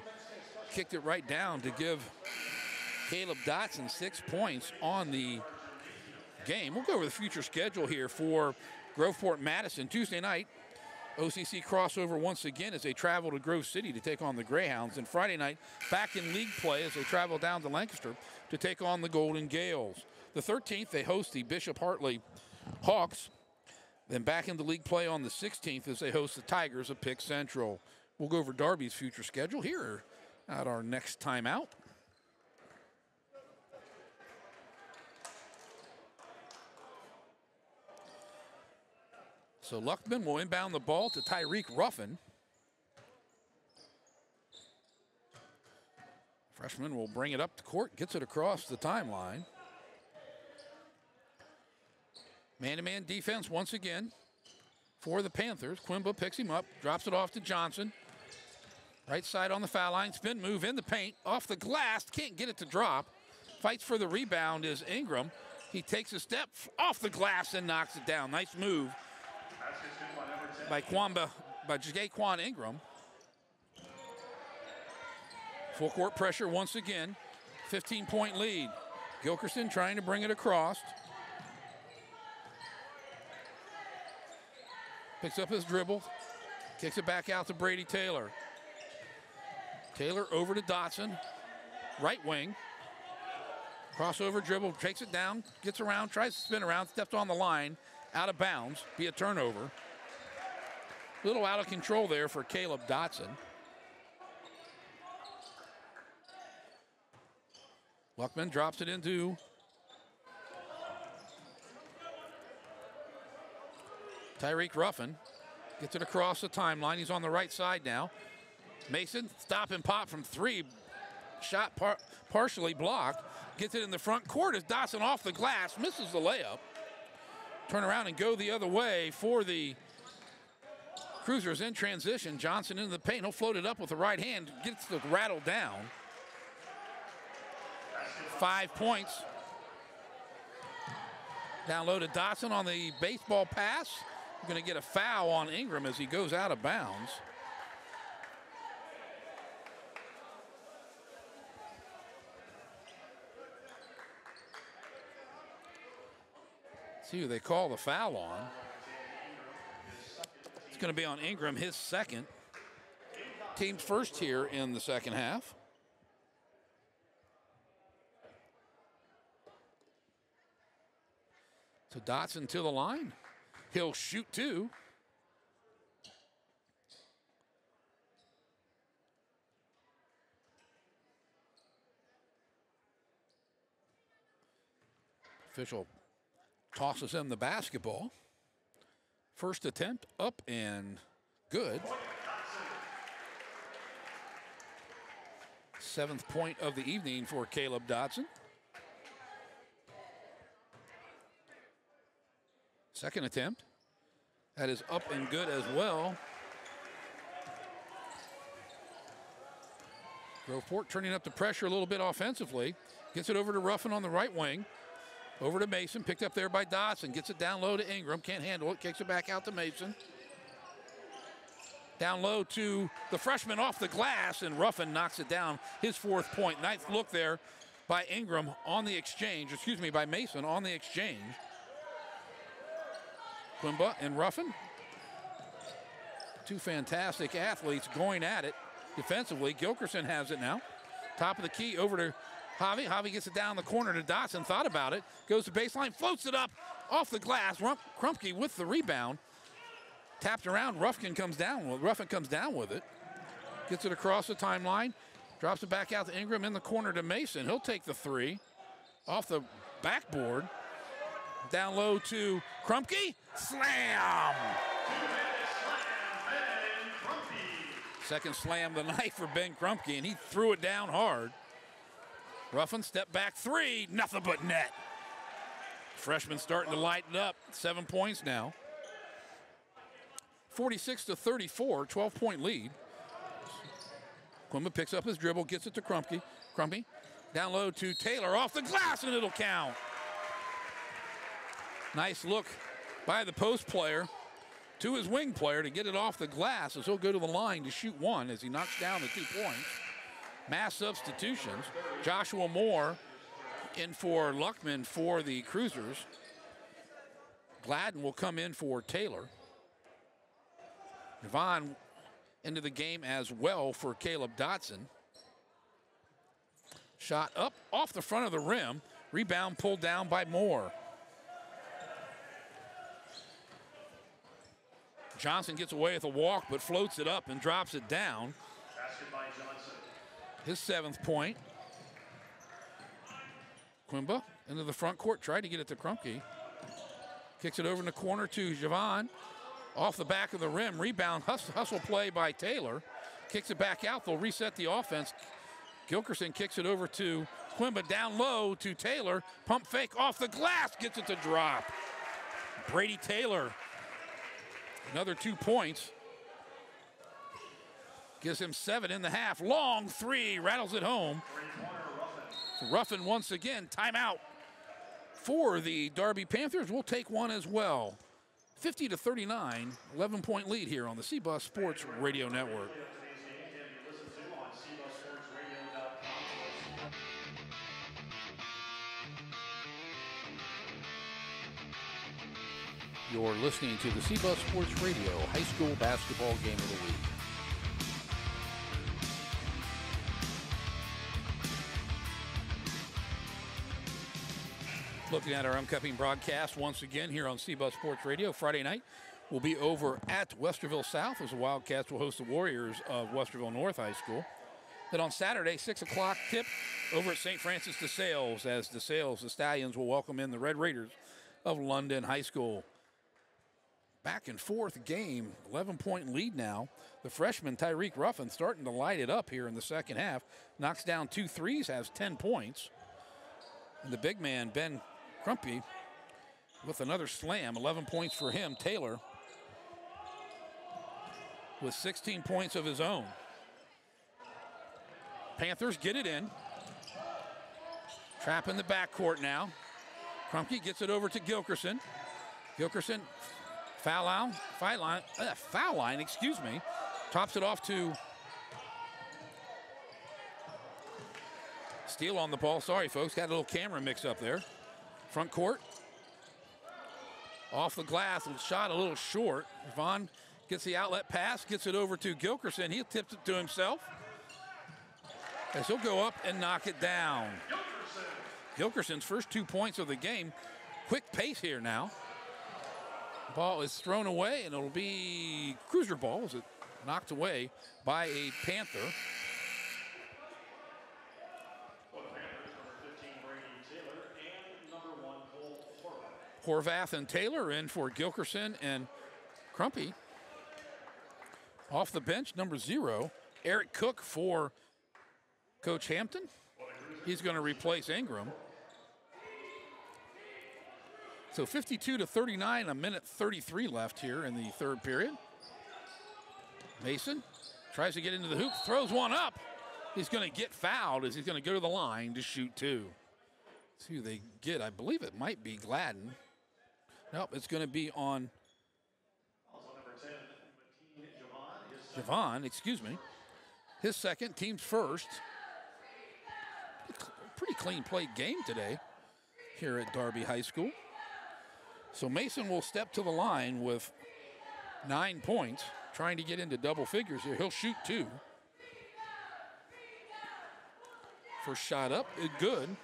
kicked it right down to give Caleb Dotson 6 points on the game. We'll go over the future schedule here for Groveport Madison. Tuesday night, OCC crossover once again as they travel to Grove City to take on the Greyhounds. And Friday night, back in league play as they travel down to Lancaster to take on the Golden Gales. The 13th, they host the Bishop Hartley Hawks. Then back into league play on the 16th as they host the Tigers of Pick Central. We'll go over Darby's future schedule here at our next timeout. So Luckman will inbound the ball to Tyreek Ruffin. Freshman will bring it up the court, gets it across the timeline. Man-to-man defense once again for the Panthers. Quimba picks him up, drops it off to Johnson. Right side on the foul line, spin move in the paint, off the glass, can't get it to drop. Fights for the rebound is Ingram. He takes a step off the glass and knocks it down. Nice move by Jaquan Ingram. Full court pressure once again. 15-point lead. Gilkerson trying to bring it across. Picks up his dribble. Kicks it back out to Brady Taylor. Taylor over to Dotson. Right wing. Crossover dribble. Takes it down. Gets around. Tries to spin around. Steps on the line. Out of bounds. Be a turnover. A little out of control there for Caleb Dotson. Luckman drops it into Tyreek Ruffin. Gets it across the timeline. He's on the right side now. Mason, stop and pop from three. Shot partially blocked. Gets it in the front court as Dotson off the glass. Misses the layup. Turn around and go the other way for the Cruisers in transition. Johnson into the paint. He'll float it up with the right hand. Gets it rattled down. 5 points. Down low to Dotson on the baseball pass. We're going to get a foul on Ingram as he goes out of bounds. See who they call the foul on. It's going to be on Ingram, his second. Team's first here in the second half. So Dotson to the line. He'll shoot two. Official tosses him the basketball. First attempt up and good. 7th point of the evening for Caleb Dotson. Second attempt. That is up and good as well. Groveport turning up the pressure a little bit offensively. Gets it over to Ruffin on the right wing. Over to Mason, picked up there by Dotson. Gets it down low to Ingram, can't handle it. Kicks it back out to Mason. Down low to the freshman off the glass, and Ruffin knocks it down. His 4th point. Ninth look there by Ingram on the exchange. Excuse me, by Mason on the exchange. Quimba and Ruffin. Two fantastic athletes going at it defensively. Gilkerson has it now. Top of the key over to Javi. Javi gets it down the corner to Dotson. Thought about it. Goes to baseline. Floats it up off the glass. Krumke with the rebound. Tapped around. Ruffin comes down with it. Gets it across the timeline. Drops it back out to Ingram in the corner to Mason. He'll take the three. Off the backboard. Down low to Krumke. Slam! Second slam of the night for Ben Krumke, and he threw it down hard. Ruffin, step back three, nothing but net. Freshman starting to lighten up, 7 points now. 46-34, 12-point lead. Quimba picks up his dribble, gets it to Krumke. Krumke down low to Taylor, off the glass, and it'll count. Nice look by the post player to his wing player to get it off the glass as he'll go to the line to shoot one as he knocks down the 2 points. Mass substitutions. Joshua Moore in for Luckman for the Cruisers. Gladden will come in for Taylor. Devon into the game as well for Caleb Dotson. Shot up off the front of the rim. Rebound pulled down by Moore. Johnson gets away with a walk, but floats it up and drops it down. His 7th point. Quimba into the front court, tried to get it to Krumke. Kicks it over in the corner to Javon. Off the back of the rim, rebound, hustle play by Taylor. Kicks it back out, they'll reset the offense. Gilkerson kicks it over to Quimba, down low to Taylor. Pump fake off the glass, gets it to drop. Brady Taylor, another 2 points. Gives him 7 in the half. Long three, rattles it home. Ruffin once again, timeout for the Darby Panthers. We'll take one as well. 50-39, 11-point lead here on the CBUS Sports Radio Network. You're listening to the CBUS Sports Radio High School Basketball Game of the Week. Looking at our upcoming broadcast once again here on CBUS Sports Radio. Friday night will be over at Westerville South as the Wildcats will host the Warriors of Westerville North High School. Then on Saturday, 6 o'clock tip over at St. Francis de Sales, as the Stallions will welcome in the Red Raiders of London High School. Back and forth game, 11-point lead now. The freshman Tyreek Ruffin starting to light it up here in the second half. Knocks down 2 threes, has 10 points. And the big man, Ben Crumpy, with another slam, 11 points for him. Taylor with 16 points of his own. Panthers get it in. Trap in the backcourt now. Crumpy gets it over to Gilkerson. Gilkerson, foul line, excuse me. Tops it off to Steele on the ball. Sorry, folks, got a little camera mix up there. Front court. Off the glass, shot a little short. Vaughn gets the outlet pass, gets it over to Gilkerson. He tips it to himself. As he'll go up and knock it down. Gilkerson's first 2 points of the game. Quick pace here now. Ball is thrown away, and it'll be cruiser ball as it knocked away by a Panther. Horvath and Taylor in for Gilkerson and Crumpy. Off the bench, number 0, Eric Cook for Coach Hampton. He's going to replace Ingram. So 52-39, a minute 33 left here in the third period. Mason tries to get into the hoop, throws one up. He's going to get fouled as he's going to go to the line to shoot 2. Let's see who they get. I believe it might be Gladden. Nope, it's going to be on Javon, excuse me. His second, team's first. Pretty clean play game today here at Darby High School. So Mason will step to the line with 9 points, trying to get into double figures here. He'll shoot 2. First shot up, good.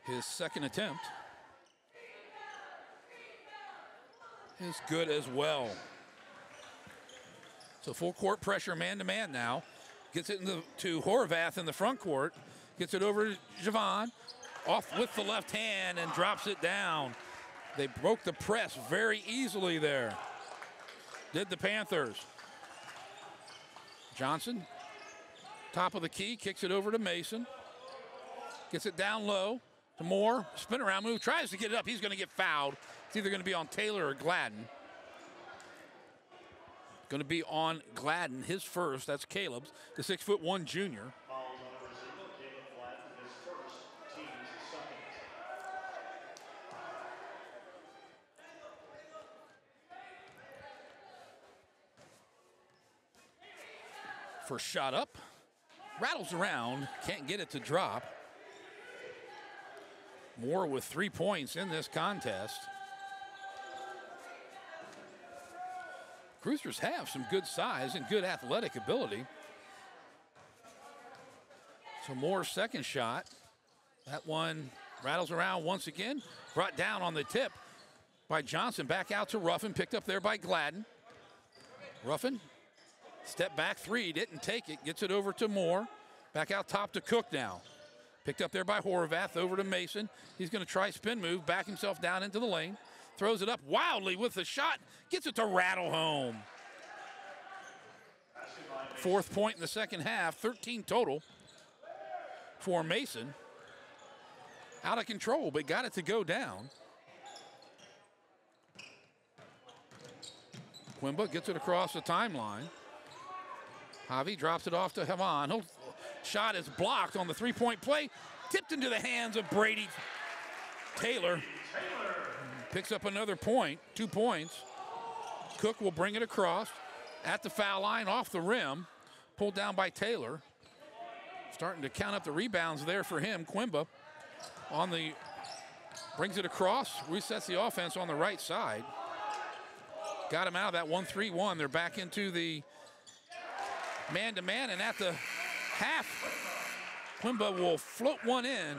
His second attempt is good as well. So full court pressure, man-to-man now. Gets it to Horvath in the front court. Gets it over to Javon. Off with the left hand and drops it down. They broke the press very easily there. Did the Panthers. Johnson, top of the key, kicks it over to Mason. Gets it down low to Moore. Spin around move, tries to get it up. He's going to get fouled. It's either going to be on Taylor or Gladden. Going to be on Gladden, his first. That's Caleb's, the 6'1" junior. First shot up, rattles around, can't get it to drop. Moore with 3 points in this contest. Cruisers have some good size and good athletic ability. So Moore's second shot. That one rattles around once again. Brought down on the tip by Johnson. Back out to Ruffin. Picked up there by Gladden. Ruffin, step back 3. Didn't take it. Gets it over to Moore. Back out top to Cook now. Picked up there by Horvath. Over to Mason. He's going to try spin move. Back himself down into the lane. throws it up wildly with the shot, gets it to rattle home. 4th point in the second half, 13 total for Mason. Out of control, but got it to go down. Quimba gets it across the timeline. Javi drops it off to Havan. Shot is blocked on the 3-point play. Tipped into the hands of Brady Taylor. Picks up another point, 2 points. Cook will bring it across at the foul line, off the rim. Pulled down by Taylor. Starting to count up the rebounds there for him. Quimba brings it across, resets the offense on the right side. Got him out of that 1-3-1. They're back into the man-to-man, and at the half, Quimba will float one in,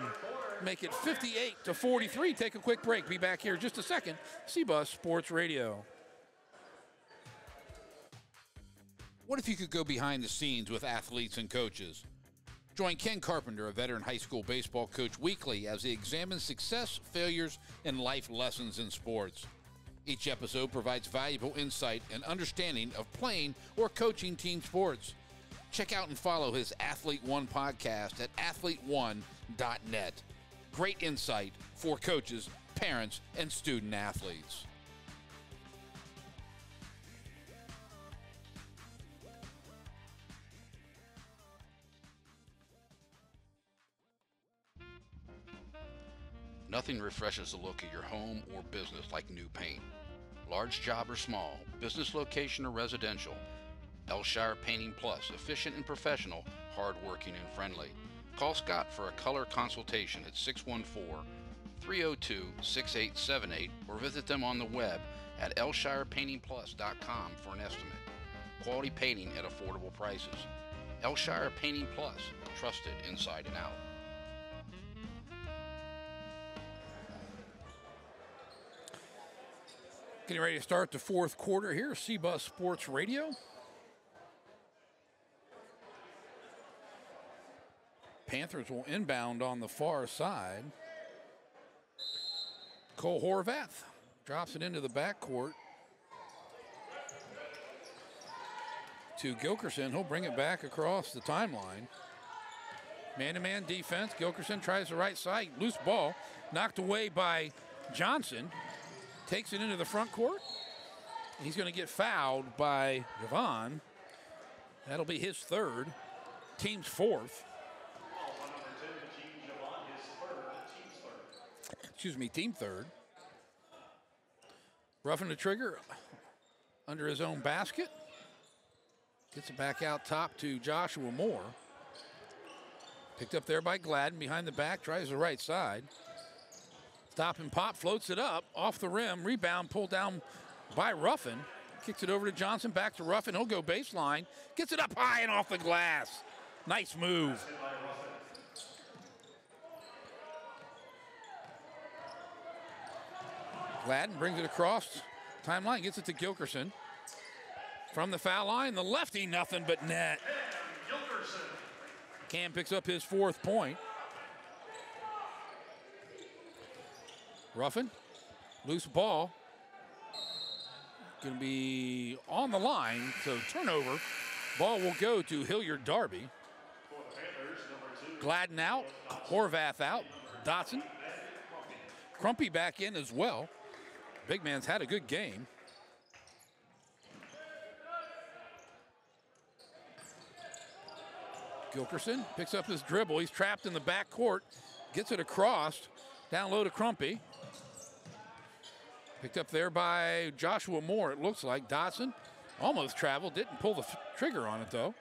make it 58-43. Take a quick break. Be back here in just a second. CBUS Sports Radio. What if you could go behind the scenes with athletes and coaches? Join Ken Carpenter, a veteran high school baseball coach, weekly as he examines success, failures, and life lessons in sports. Each episode provides valuable insight and understanding of playing or coaching team sports. Check out and follow his Athlete One podcast at athleteone.net. Great insight for coaches, parents, and student athletes. Nothing refreshes the look of your home or business like new paint. Large job or small, business location or residential, Elshire Painting Plus, efficient and professional, hard-working and friendly. Call Scott for a color consultation at 614-302-6878 or visit them on the web at elshirepaintingplus.com for an estimate. Quality painting at affordable prices. Elshire Painting Plus, trusted inside and out. Getting ready to start the 4th quarter here, CBUS Sports Radio. Panthers will inbound on the far side. Cole Horvath drops it into the backcourt to Gilkerson. He'll bring it back across the timeline. Man-to-man defense. Gilkerson tries the right side. Loose ball. Knocked away by Johnson. Takes it into the front court. He's going to get fouled by Javon. That'll be his 3rd. Team's 4th. Excuse me, team 3rd. Roughing the trigger under his own basket. Gets it back out top to Joshua Moore. Picked up there by Gladden behind the back. Tries the right side. Stop and pop, floats it up, off the rim, rebound pulled down by Ruffin. Kicks it over to Johnson, back to Ruffin. He'll go baseline, gets it up high and off the glass. Nice move. Gladden brings it across timeline, gets it to Gilkerson. From the foul line, the lefty, nothing but net. Cam picks up his 4th point. Ruffin, loose ball. Going to be on the line, so turnover. Ball will go to Hilliard Darby. Gladden out, Horvath out, Dotson. Crumpy back in as well. Big man's had a good game. Gilkerson picks up his dribble. He's trapped in the back court. Gets it across. Down low to Crumpy. Picked up there by Joshua Moore, it looks like. Dotson almost traveled, didn't pull the trigger on it, though.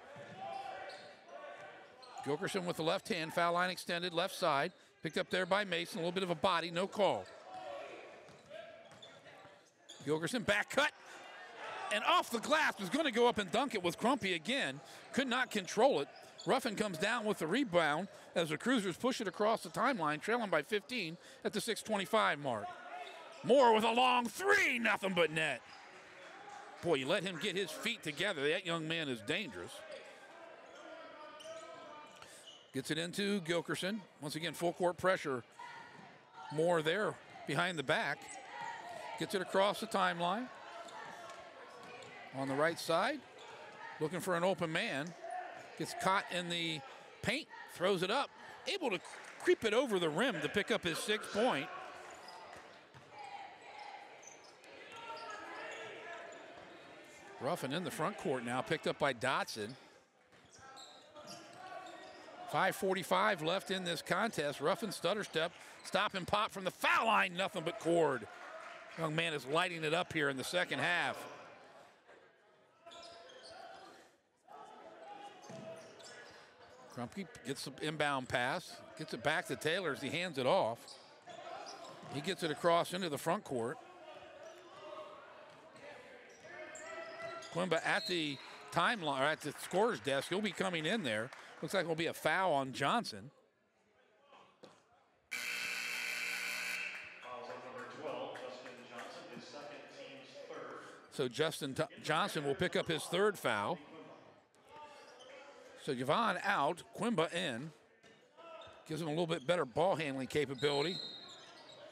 Gilkerson with the left hand, foul line extended, left side. Picked up there by Mason, a little bit of a body, no call. Gilkerson, back cut, and off the glass, was going to go up and dunk it with Crumpy again. Could not control it. Ruffin comes down with the rebound as the Cruisers push it across the timeline, trailing by 15 at the 6:25 mark. Moore with a long 3, nothing but net. Boy, you let him get his feet together. That young man is dangerous. Gets it into Gilkerson. Once again, full court pressure. Moore there behind the back. Gets it across the timeline. On the right side, looking for an open man. Gets caught in the paint, throws it up. Able to creep it over the rim to pick up his 6th point. Ruffin in the front court now, picked up by Dotson. 5:45 left in this contest. Ruffin stutter step, stop and pop from the foul line, nothing but cord. Young man is lighting it up here in the second half. Crumpy gets the inbound pass, gets it back to Taylor as he hands it off. He gets it across into the front court. Quimba at the timeline, or at the scorer's desk. He'll be coming in there. Looks like it'll be a foul on Johnson. Fouls on number 12, Justin Johnson, his second, team's third. So Justin Johnson will pick up his 3rd foul. So Yvonne out, Quimba in. Gives him a little bit better ball handling capability.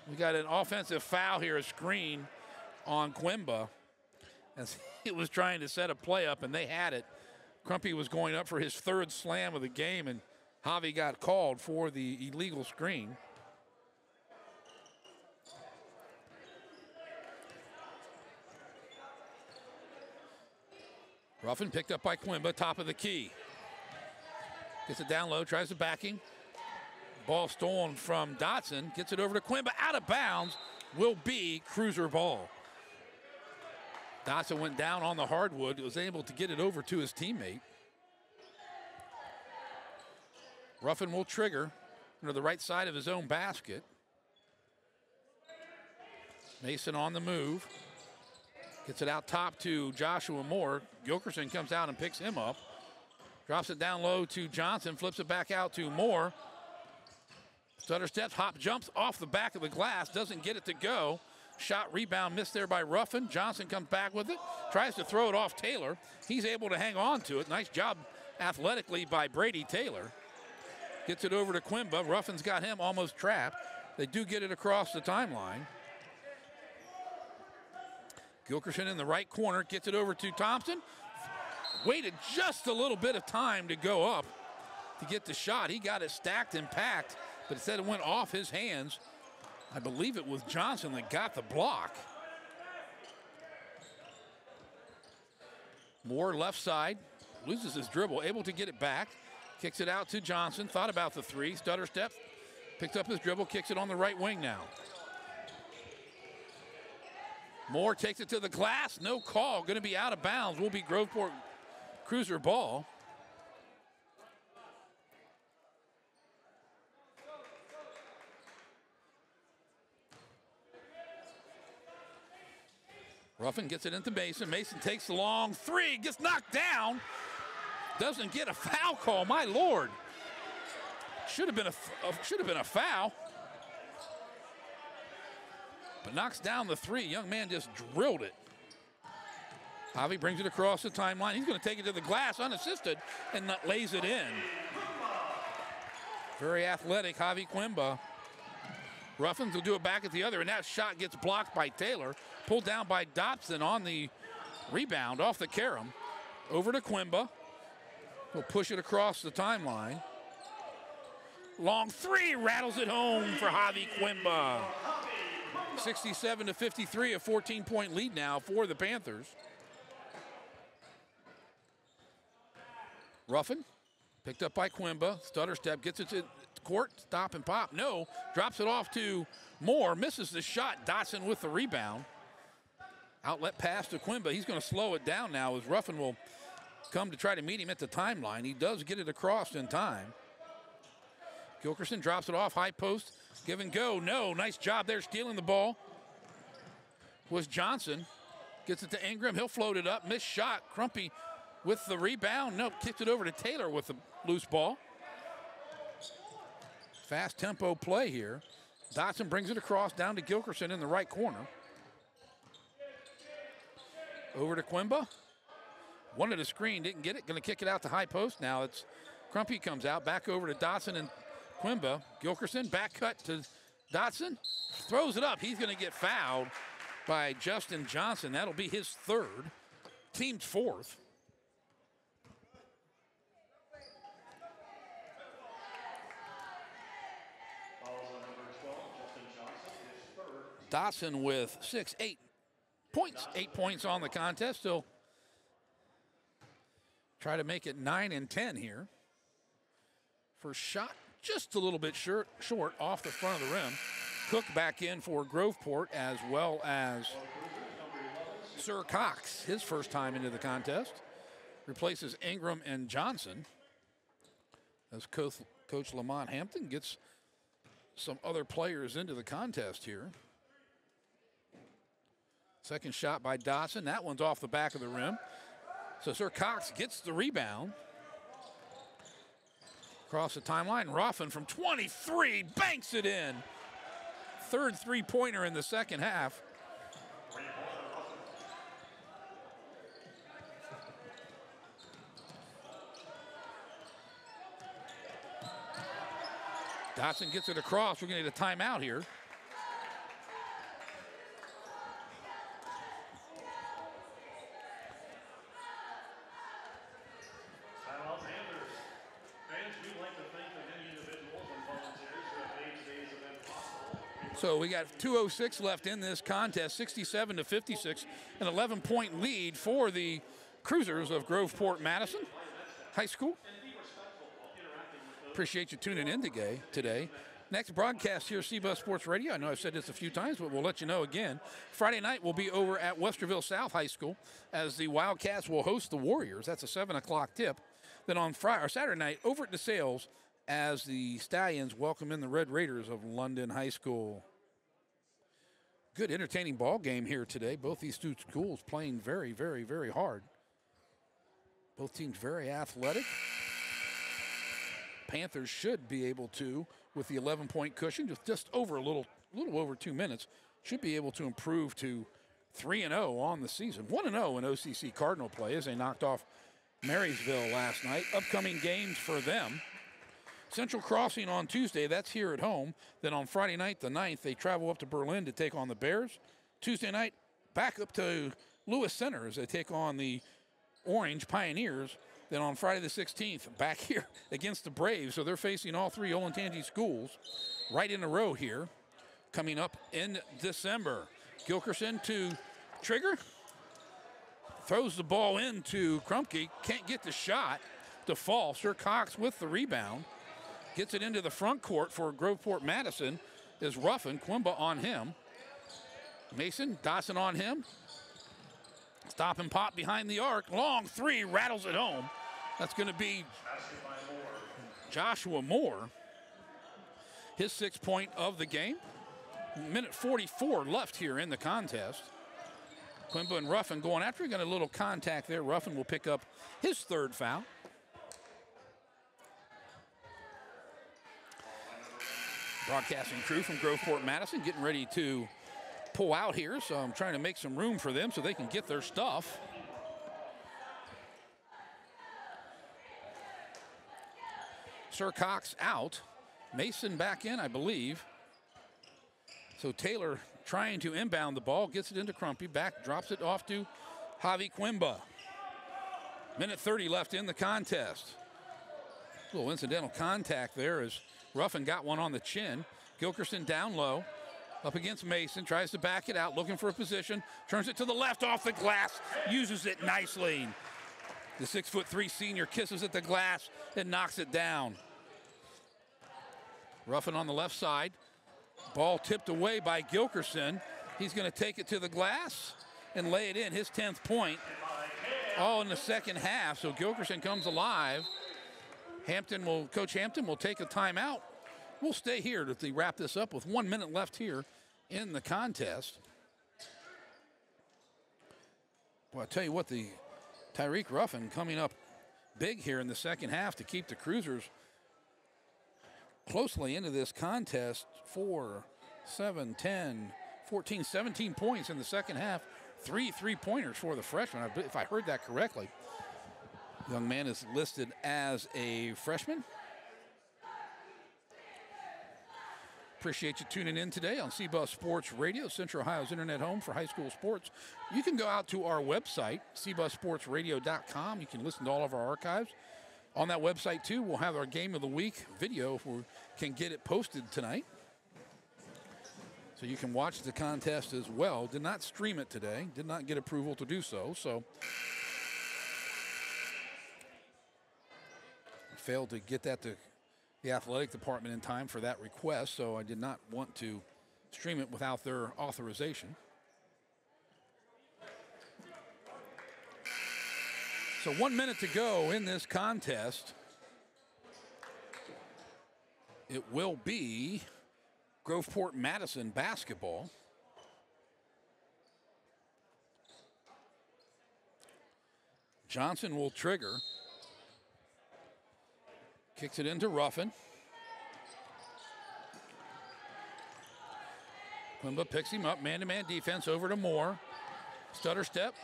We got an offensive foul here, a screen on Quimba. As he was trying to set a play up, and they had it. Crumpy was going up for his 3rd slam of the game, and Javi got called for the illegal screen. Ruffin picked up by Quimba, top of the key. Gets it down low, tries the backing. Ball stolen from Dotson, gets it over to Quimba, out of bounds, will be cruiser ball. Dotson went down on the hardwood, was able to get it over to his teammate. Ruffin will trigger under the right side of his own basket. Mason on the move. Gets it out top to Joshua Moore. Gilkerson comes out and picks him up. Drops it down low to Johnson, flips it back out to Moore. Stutter steps, hop, jumps off the back of the glass, doesn't get it to go. Shot, rebound, missed there by Ruffin. Johnson comes back with it, tries to throw it off Taylor. He's able to hang on to it. Nice job athletically by Brady Taylor. Gets it over to Quimba. Ruffin's got him almost trapped. They do get it across the timeline. Gilkerson in the right corner, gets it over to Thompson. Waited just a little bit of time to go up to get the shot. He got it stacked and packed, but instead it went off his hands. I believe it was Johnson that got the block. Moore left side, loses his dribble, able to get it back. Kicks it out to Johnson, thought about the 3, stutter step, picked up his dribble, kicks it on the right wing now. Moore takes it to the glass, no call, gonna be out of bounds, will be Groveport cruiser ball. Ruffin gets it into Mason. Mason takes the long 3, gets knocked down. Doesn't get a foul call, my Lord. Should have been a foul. But knocks down the 3. Young man just drilled it. Javi brings it across the timeline. He's going to take it to the glass unassisted and lays it in. Very athletic, Javi Quimba. Ruffins will do it back at the other, and that shot gets blocked by Taylor. Pulled down by Dotson on the rebound off the carom. Over to Quimba. He'll push it across the timeline. Long 3, rattles it home for Javi Quimba. 67-53, a 14-point lead now for the Panthers. Ruffin, picked up by Quimba. Stutter step, gets it to court, stop and pop. No, drops it off to Moore, misses the shot. Dotson with the rebound. Outlet pass to Quimba. He's going to slow it down now as Ruffin will come to try to meet him at the timeline. He does get it across in time. Gilkerson drops it off, high post, give and go. No, nice job there stealing the ball. Was Johnson. Gets it to Ingram, he'll float it up, missed shot. Crumpy with the rebound. No, kicked it over to Taylor with the loose ball. Fast tempo play here. Dotson brings it across down to Gilkerson in the right corner. Over to Quimba. Wanted a screen, didn't get it. Gonna kick it out to high post now. It's Crumpy comes out, back over to Dotson and Quimba. Gilkerson, back cut to Dotson. Throws it up, he's gonna get fouled. by Justin Johnson. That'll be his third, team's fourth. Dotson with 8 points. 8 points on the contest. He'll try to make it 9 and 10 here. First shot just a little bit short off the front of the rim. Cook back in for Groveport, as well as Sir Cox, his first time into the contest. Replaces Ingram and Johnson as Coach Lamont Hampton gets some other players into the contest here. Second shot by Dotson. That one's off the back of the rim. So Sir Cox gets the rebound. Across the timeline, Ruffin from 23 banks it in. Third three-pointer in the second half. Dotson gets it across. We're going to get a timeout here. So we got 2:06 left in this contest, 67-56, an 11-point lead for the Cruisers of Groveport Madison High School. Appreciate you tuning in today. Next broadcast here, CBUS Sports Radio. I know I've said this a few times, but we'll let you know again. Friday night we'll be over at Westerville South High School as the Wildcats will host the Warriors. That's a 7 o'clock tip. Then on Saturday night over at DeSales as the Stallions welcome in the Red Raiders of London High School. Good, entertaining ball game here today. Both these two schools playing very, very, very hard. Both teams very athletic. Panthers should be able to, with the 11-point cushion, just over a little over 2 minutes, should be able to improve to 3-0 on the season. 1-0 in OCC Cardinal play as they knocked off Marysville last night. Upcoming games for them. Central Crossing on Tuesday, that's here at home. Then on Friday night, the 9th, they travel up to Berlin to take on the Bears. Tuesday night, back up to Lewis Center as they take on the Orange Pioneers. Then on Friday the 16th, back here against the Braves. So they're facing all three Olentangy schools right in a row here coming up in December. Gilkerson to Trigger. Throws the ball into Krumke. Can't get the shot to fall. Sir Cox with the rebound. Gets it into the front court for Groveport Madison. Is Ruffin. Quimba on him. Mason, Dotson on him. Stop and pop behind the arc. Long three, rattles it home. That's going to be Joshua Moore. His 6th point of the game. Minute 44 left here in the contest. Quimba and Ruffin going after. Got a little contact there. Ruffin will pick up his 3rd foul. Broadcasting crew from Groveport Madison getting ready to pull out here, so I'm trying to make some room for them so they can get their stuff. Sir Cox out. Mason back in, I believe. So Taylor trying to inbound the ball, gets it into Crumpy, back, drops it off to Javi Quimba. Minute 30 left in the contest. A little incidental contact there as Ruffin got one on the chin. Gilkerson down low. Up against Mason, tries to back it out, looking for a position, turns it to the left off the glass, uses it nicely. The 6'3" senior kisses at the glass and knocks it down. Ruffin on the left side. Ball tipped away by Gilkerson. He's going to take it to the glass and lay it in, his 10th point. All in the second half, so Gilkerson comes alive. Coach Hampton will take a timeout. We'll stay here to wrap this up with 1 minute left here in the contest. Well, I tell you what, the Tyreek Ruffin coming up big here in the second half to keep the Cruisers closely into this contest. 4, 7, 10, 14, 17 points in the second half. 3 3-pointers for the freshman, if I heard that correctly. Young man is listed as a freshman. Appreciate you tuning in today on CBUS Sports Radio, Central Ohio's internet home for high school sports. You can go out to our website, cbussportsradio.com. You can listen to all of our archives. On that website, too, we'll have our Game of the Week video if we can get it posted tonight. So you can watch the contest as well. Did not stream it today. Did not get approval to do so. So failed to get that to the athletic department in time for that request. So I did not want to stream it without their authorization. So 1 minute to go in this contest. It will be Groveport Madison basketball. Johnson will trigger. Kicks it into Ruffin. Quimba picks him up. Man-to-man defense over to Moore. Stutter step.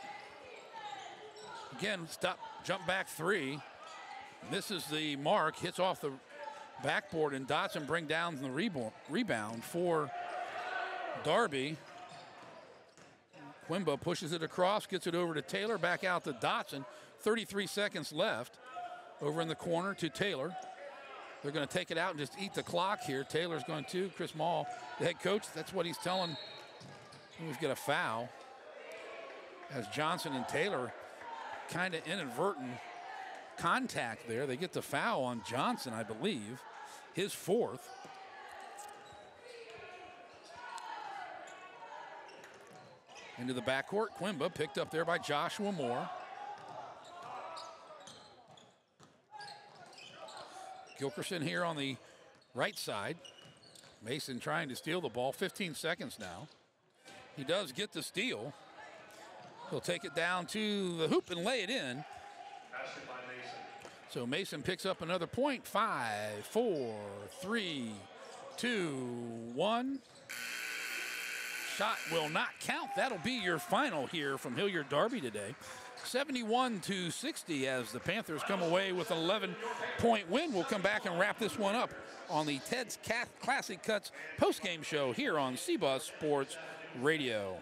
Again, stop, jump back three. Misses the mark, hits off the backboard, and Dotson bring down the rebound for Darby. Quimba pushes it across, gets it over to Taylor, back out to Dotson. 33 seconds left. Over in the corner to Taylor. They're going to take it out and just eat the clock here. Taylor's going to. Chris Mall, the head coach, that's what he's telling. We've got a foul. As Johnson and Taylor kind of inadvertent contact there. They get the foul on Johnson, I believe. His fourth. Into the backcourt. Quimba picked up there by Joshua Moore. Gilkerson here on the right side. Mason trying to steal the ball. 15 seconds now. He does get the steal. He'll take it down to the hoop and lay it in. So Mason picks up another point. 5, 4, 3, 2, 1. Shot will not count. That'll be your final here from Hilliard Darby today. 71-60 as the Panthers come away with an 11-point win. We'll come back and wrap this one up on the Ted's Classic Cuts postgame show here on CBUS Sports Radio.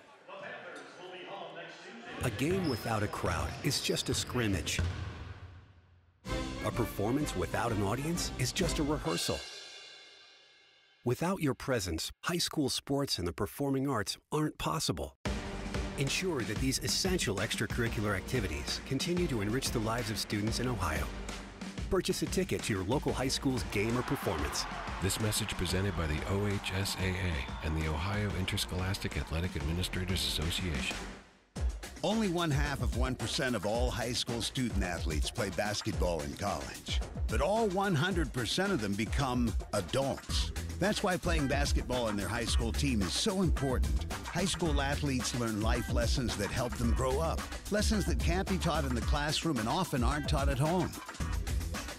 A game without a crowd is just a scrimmage. A performance without an audience is just a rehearsal. Without your presence, high school sports and the performing arts aren't possible. Ensure that these essential extracurricular activities continue to enrich the lives of students in Ohio. Purchase a ticket to your local high school's game or performance. This message presented by the OHSAA and the Ohio Interscholastic Athletic Administrators Association. Only 0.5% of all high school student athletes play basketball in college. But all 100% of them become adults. That's why playing basketball on their high school team is so important. High school athletes learn life lessons that help them grow up. Lessons that can't be taught in the classroom and often aren't taught at home.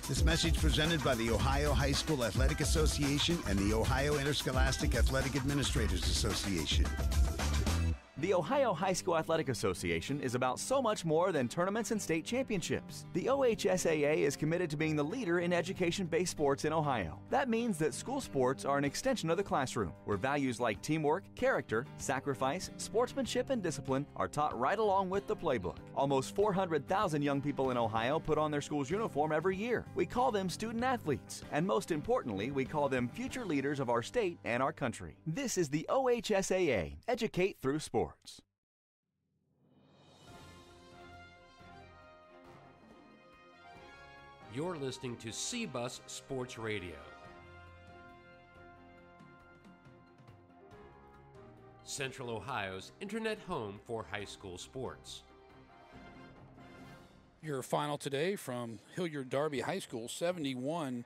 This message presented by the Ohio High School Athletic Association and the Ohio Interscholastic Athletic Administrators Association. The Ohio High School Athletic Association is about so much more than tournaments and state championships. The OHSAA is committed to being the leader in education-based sports in Ohio. That means that school sports are an extension of the classroom, where values like teamwork, character, sacrifice, sportsmanship, and discipline are taught right along with the playbook. Almost 400,000 young people in Ohio put on their school's uniform every year. We call them student athletes, and most importantly, we call them future leaders of our state and our country. This is the OHSAA, Educate Through Sports. You're listening to CBUS Sports Radio. Central Ohio's internet home for high school sports. Your final today from Hilliard Darby High School, 71-60,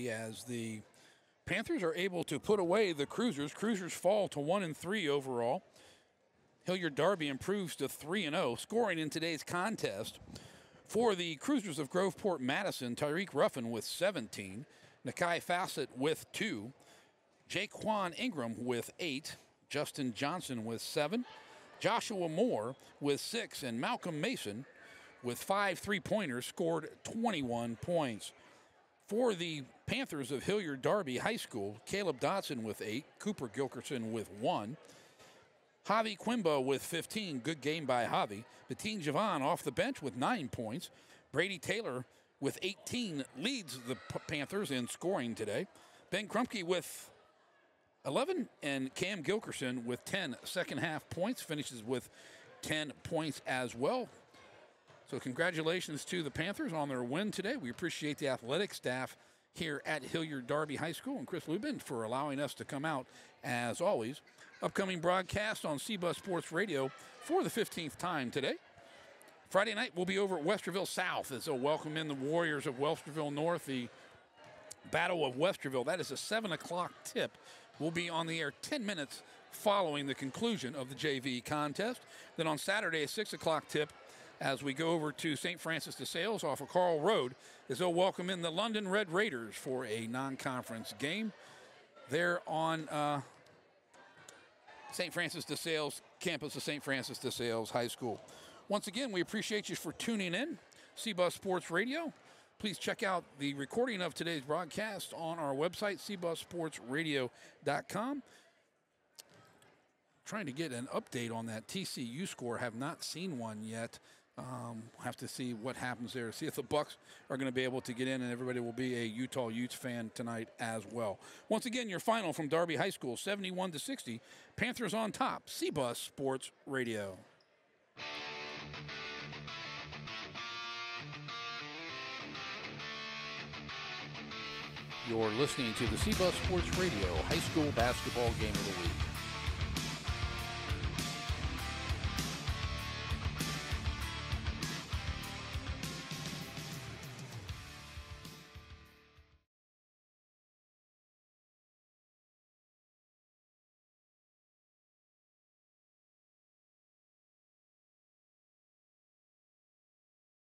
as the Panthers are able to put away the Cruisers. Cruisers fall to 1-3 overall. Hilliard Darby improves to 3-0. Scoring in today's contest for the Cruisers of Groveport Madison, Tyreek Ruffin with 17, Nakai Fassett with 2, Jaquan Ingram with 8, Justin Johnson with 7, Joshua Moore with 6, and Malcolm Mason with 5 3-pointers scored 21 points. For the Panthers of Hilliard Darby High School, Caleb Dotson with 8, Cooper Gilkerson with 1, Javi Quimbo with 15, good game by Javi. Bettine Javon off the bench with 9 points. Brady Taylor with 18 leads the Panthers in scoring today. Ben Krumke with 11, and Cam Gilkerson with 10 second half points, finishes with 10 points as well. So congratulations to the Panthers on their win today. We appreciate the athletic staff here at Hilliard Darby High School and Chris Lubin for allowing us to come out as always. Upcoming broadcast on CBUS Sports Radio for the 15th time today. Friday night we'll be over at Westerville South as they'll welcome in the Warriors of Westerville North, the Battle of Westerville. That is a 7 o'clock tip. We'll be on the air 10 minutes following the conclusion of the JV contest. Then on Saturday, a 6 o'clock tip as we go over to St. Francis de Sales off of Carl Road as they'll welcome in the London Red Raiders for a non-conference game there on St. Francis de Sales, campus of St. Francis de Sales High School. Once again, we appreciate you for tuning in. CBUS Sports Radio. Please check out the recording of today's broadcast on our website, cbussportsradio.com. Trying to get an update on that TCU score. Have not seen one yet. Have to see what happens there. See if the Bucks are going to be able to get in, and everybody will be a Utah Utes fan tonight as well. Once again, your final from Darby High School, 71-60. Panthers on top. CBUS Sports Radio. You're listening to the CBUS Sports Radio High School Basketball Game of the Week.